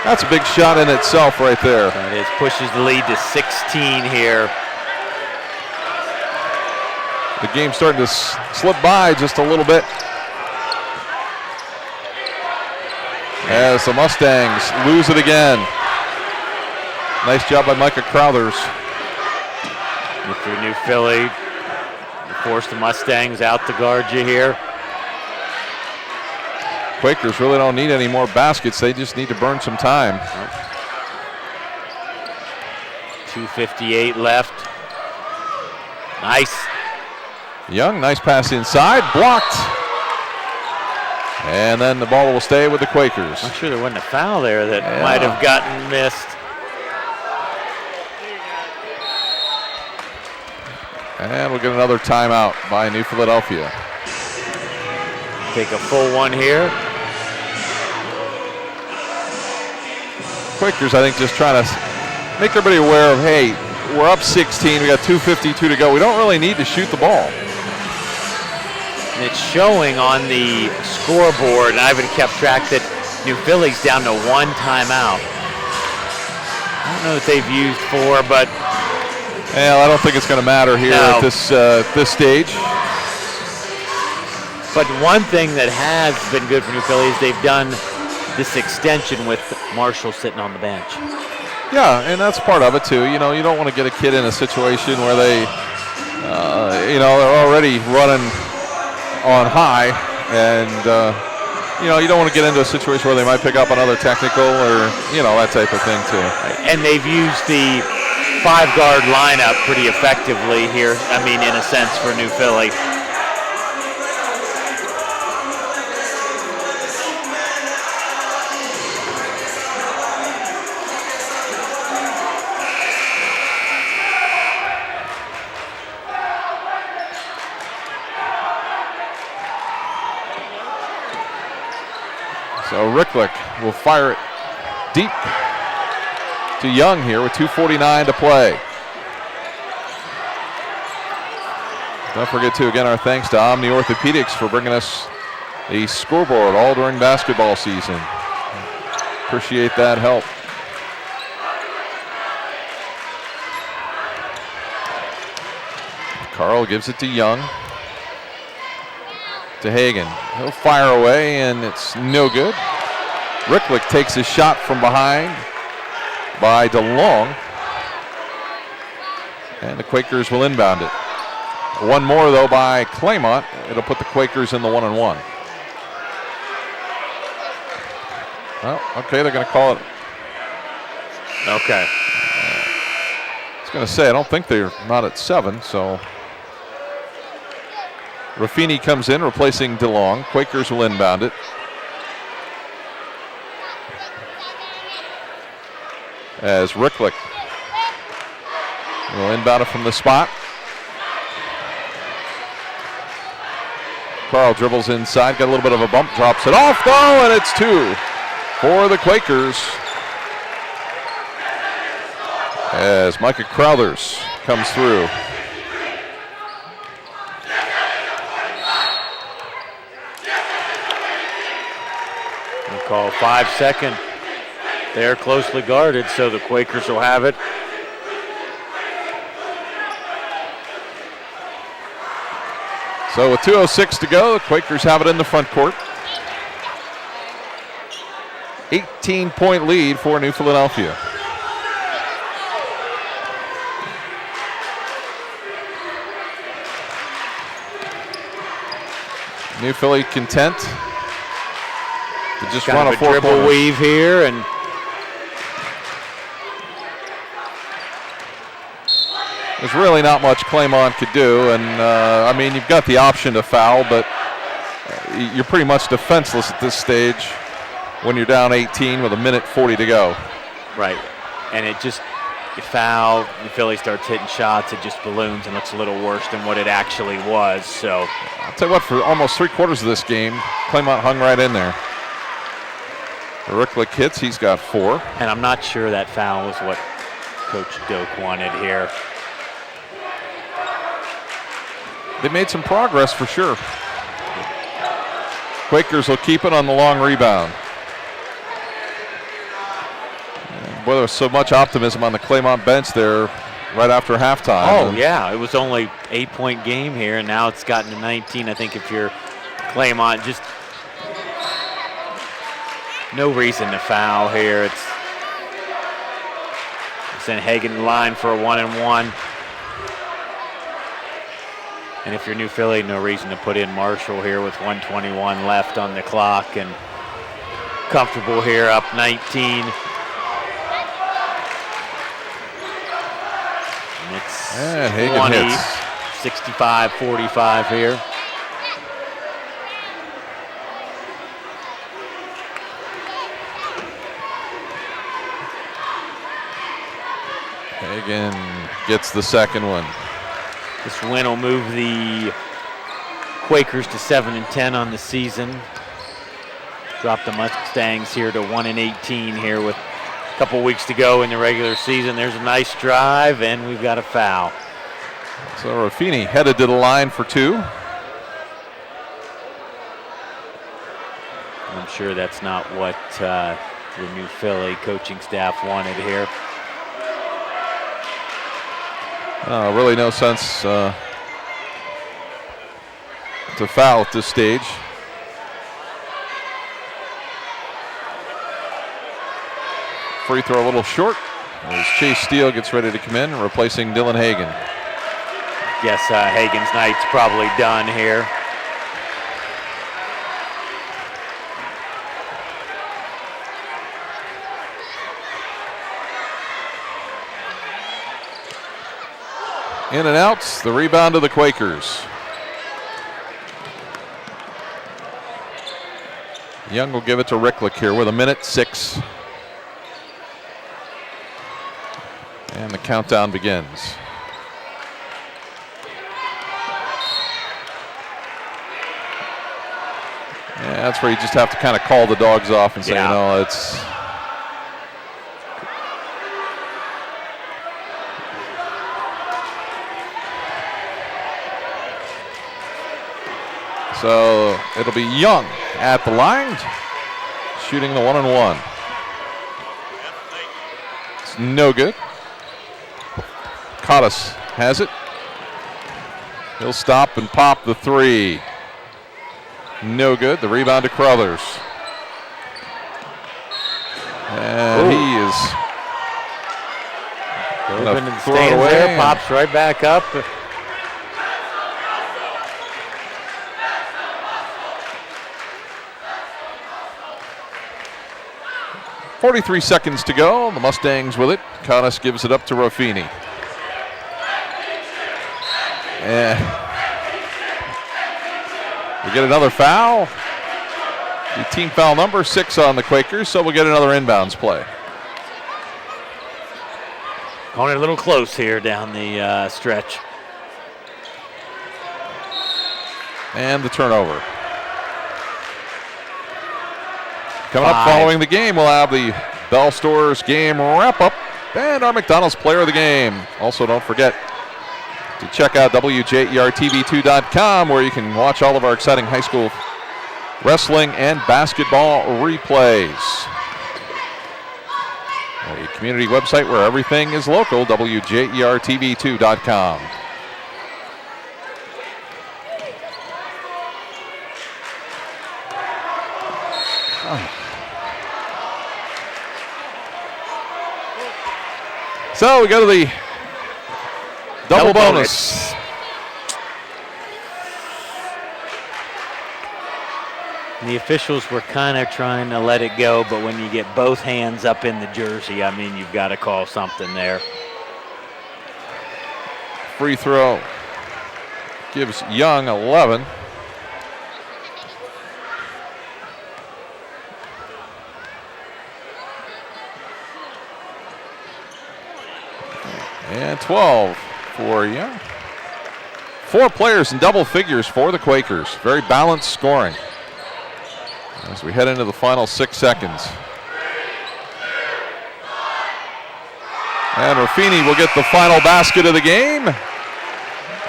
That's a big shot in itself right there. It is, pushes the lead to 16 here. The game's starting to slip by just a little bit. As the Mustangs lose it again. Nice job by Micah Crothers. If you're New Philly, you force the Mustangs out to guard you here. Quakers really don't need any more baskets. They just need to burn some time. 2:58 left. Nice. Young, nice pass inside, blocked. And then the ball will stay with the Quakers. I'm sure there wasn't a foul there that might have gotten missed. And we'll get another timeout by New Philadelphia. Take a full one here. Quakers, I think, just trying to make everybody aware of, hey, we're up 16. We got 2:52 to go. We don't really need to shoot the ball. And it's showing on the scoreboard, and I haven't kept track, that New Philly's down to 1 timeout. I don't know if they've used 4, but well, I don't think it's going to matter here at this stage. But one thing that has been good for New Philly is they've done this extension with Marshall sitting on the bench. Yeah, and that's part of it too. You know, you don't want to get a kid in a situation where they, they're already running on high, and you don't want to get into a situation where they might pick up another technical or that type of thing too. And they've used the 5-guard lineup pretty effectively here. I mean, in a sense, for New Philly. So Ricklick will fire it deep to Young here with 2:49 to play. Don't forget to, again, our thanks to Omni Orthopedics for bringing us a scoreboard all during basketball season. Appreciate that help. Carl gives it to Young. To Hagan. He'll fire away, and it's no good. Ricklick takes a shot from behind by DeLong. And the Quakers will inbound it. One more, though, by Claymont. It'll put the Quakers in the 1-and-1. Well, okay, they're going to call it. Okay. I was going to say, I don't think they're not at 7, so. Raffini comes in, replacing DeLong. Quakers will inbound it. As Ricklick will inbound it from the spot. Carl dribbles inside, got a little bit of a bump, drops it off though, and it's 2 for the Quakers. As Micah Crowthers comes through. Call 5-second. They're closely guarded, so the Quakers will have it. So with 2:06 to go, the Quakers have it in the front court. 18-point lead for New Philadelphia. New Philly content to just kind run of a 4 dribble weave here, and there's really not much Claymont could do. And I mean, you've got the option to foul, but you're pretty much defenseless at this stage when you're down 18 with 1:40 to go. Right, and it just, you foul, the Philly starts hitting shots, it just balloons and looks a little worse than what it actually was. So I'll tell you what, for almost 3/4 of this game, Claymont hung right in there. Ricklick hits, he's got 4. And I'm not sure that foul was what Coach Doak wanted here. They made some progress for sure. Quakers will keep it on the long rebound. And boy, there was so much optimism on the Claymont bench there right after halftime. Oh, yeah, it was only 8-point game here, and now it's gotten to 19. I think if you're Claymont, just no reason to foul here. It's send Hagan in line for a 1-and-1. And if you're New Philly, no reason to put in Marshall here with 1:21 left on the clock, and comfortable here, up 19. And it's Hagan 20, hits. 65-45 here. Hagan gets the second one. This win will move the Quakers to 7-10 on the season. Drop the Mustangs here to 1-18 here with a couple weeks to go in the regular season. There's a nice drive, and we've got a foul. So Ruffini headed to the line for 2. I'm sure that's not what the new Philly coaching staff wanted here. Really no sense to foul at this stage. Free throw a little short as Chase Steele gets ready to come in, replacing Dylan Hagan. Guess Hagan's night's probably done here. In and out, the rebound to the Quakers. Young will give it to Ricklick here with 1:06. And the countdown begins. Yeah, that's where you just have to kind of call the dogs off and say, Yeah. no, it's... So it'll be Young at the line, shooting the 1-and-1. It's no good. Cottis has it. He'll stop and pop the 3. No good. The rebound to Crothers. And he is Open and throw it stands away. there, pops right back up. 43 seconds to go. The Mustangs with it. Cottis gives it up to Ruffini. We get another foul. The team foul number 6 on the Quakers, so we'll get another inbounds play. Going a little close here down the stretch. And the turnover. Coming up 5. following the game, we'll have the Bell Stores game wrap-up and our McDonald's Player of the Game. Also, don't forget to check out WJERTV2.com, where you can watch all of our exciting high school wrestling and basketball replays. A community website where everything is local, WJERTV2.com. So we go to the double bonus. The officials were kind of trying to let it go, but when you get both hands up in the jersey, I mean, you've got to call something there. Free throw gives Young 11. And 12 for Young. 4 players in double figures for the Quakers. Very balanced scoring as we head into the final 6 seconds. And Ruffini will get the final basket of the game.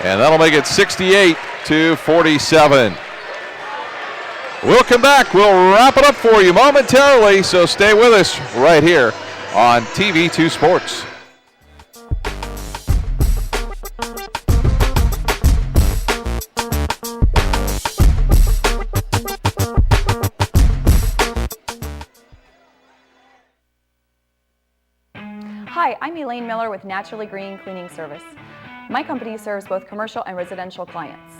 And that'll make it 68-47. We'll come back. We'll wrap it up for you momentarily, so stay with us right here on TV2 Sports. Hi, I'm Elaine Miller with Naturally Green Cleaning Service. My company serves both commercial and residential clients.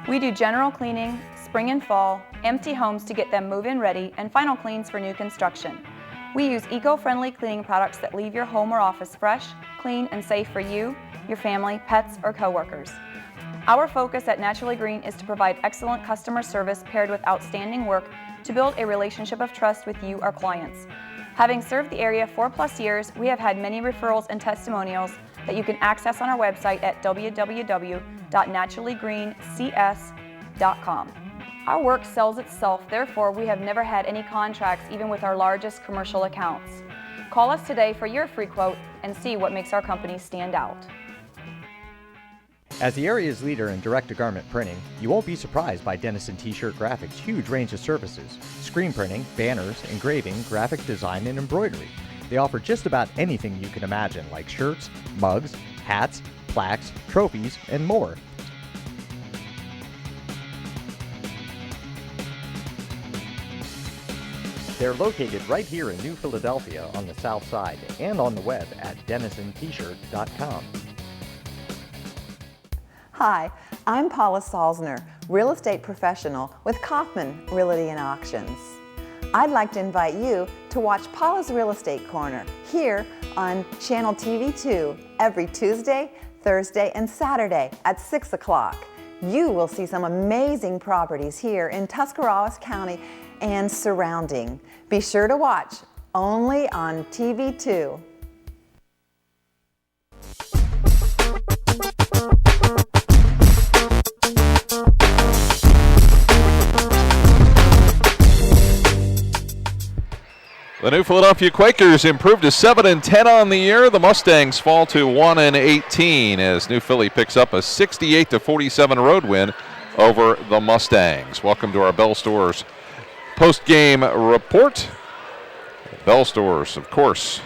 We do general cleaning, spring and fall, empty homes to get them move-in ready, and final cleans for new construction. We use eco-friendly cleaning products that leave your home or office fresh, clean, and safe for you, your family, pets, or coworkers. Our focus at Naturally Green is to provide excellent customer service paired with outstanding work to build a relationship of trust with you, our clients. Having served the area 4+ years, we have had many referrals and testimonials that you can access on our website at www.naturallygreencs.com. Our work sells itself, therefore we have never had any contracts even with our largest commercial accounts. Call us today for your free quote and see what makes our company stand out. As the area's leader in direct-to-garment printing, you won't be surprised by Dennison T-Shirt Graphics' huge range of services: screen printing, banners, engraving, graphic design, and embroidery. They offer just about anything you can imagine, like shirts, mugs, hats, plaques, trophies, and more. They're located right here in New Philadelphia on the south side and on the web at DennisonT-shirt.com. Hi, I'm Paula Salzner, real estate professional with Kaufman Realty and Auctions. I'd like to invite you to watch Paula's Real Estate Corner here on Channel TV2 every Tuesday, Thursday, and Saturday at 6 o'clock. You will see some amazing properties here in Tuscarawas County and surrounding. Be sure to watch only on TV2. The New Philadelphia Quakers improved to 7-10 on the year. The Mustangs fall to 1-18 as New Philly picks up a 68-47 road win over the Mustangs. Welcome to our Bell Stores post-game report. Bell Stores, of course,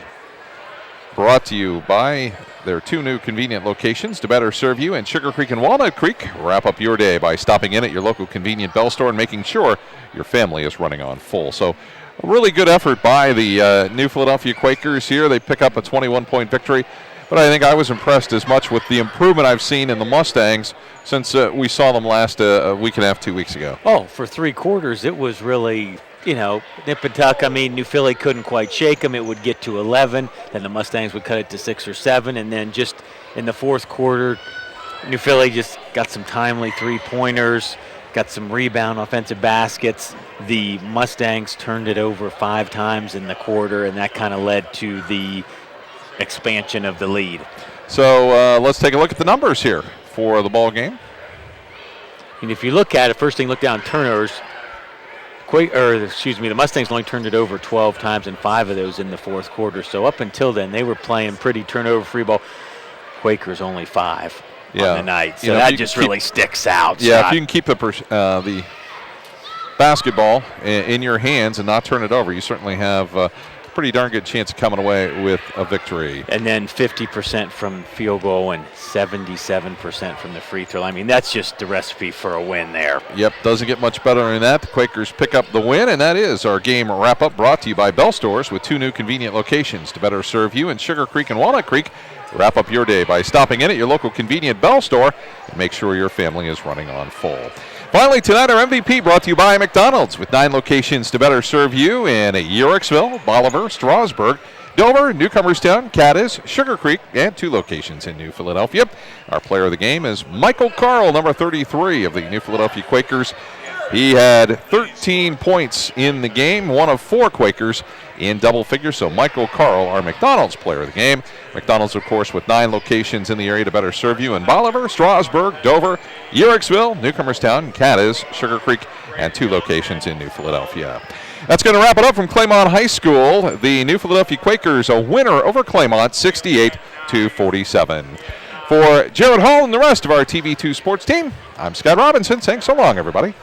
brought to you by their two new convenient locations to better serve you in Sugar Creek and Walnut Creek. Wrap up your day by stopping in at your local convenient Bell Store and making sure your family is running on full. So a really good effort by the New Philadelphia Quakers here. They pick up a 21-point victory. But I think I was impressed as much with the improvement I've seen in the Mustangs since we saw them last a week and a half, 2 weeks ago. Oh, for 3 quarters, it was really, nip and tuck. I mean, New Philly couldn't quite shake them. It would get to 11. Then the Mustangs would cut it to 6 or 7. And then just in the fourth quarter, New Philly just got some timely three-pointers, got some rebound offensive baskets. The Mustangs turned it over 5 times in the quarter, and that kind of led to the expansion of the lead. So let's take a look at the numbers here for the ball game. And if you look at it, first thing, look down turnovers. The Mustangs only turned it over 12 times, and 5 of those in the fourth quarter. So up until then, they were playing pretty turnover-free ball. Quakers only 5 on the night. So that just really sticks out. Yeah, Scott. if you can keep the basketball in your hands and not turn it over, you certainly have a pretty darn good chance of coming away with a victory. And then 50% from field goal and 77% from the free throw. I mean, that's just the recipe for a win there. Yep, doesn't get much better than that. The Quakers pick up the win, and that is our game wrap-up, brought to you by Bell Stores with 2 new convenient locations to better serve you in Sugar Creek and Walnut Creek. Wrap up your day by stopping in at your local convenient Bell Store and make sure your family is running on full. Finally, tonight, our MVP brought to you by McDonald's with 9 locations to better serve you in Yorksville, Bolivar, Strasburg, Dover, Newcomerstown, Cadiz, Sugar Creek, and 2 locations in New Philadelphia. Our player of the game is Michael Carl, number 33 of the New Philadelphia Quakers. He had 13 points in the game, one of 4 Quakers in double figures. So Michael Carl, our McDonald's player of the game. McDonald's, of course, with 9 locations in the area to better serve you in Bolivar, Strasburg, Dover, Yorksville, Newcomerstown, Cadiz, Sugar Creek, and 2 locations in New Philadelphia. That's going to wrap it up from Claymont High School. The New Philadelphia Quakers a winner over Claymont, 68-47. For Jared Hall and the rest of our TV2 sports team, I'm Scott Robinson saying so long, everybody.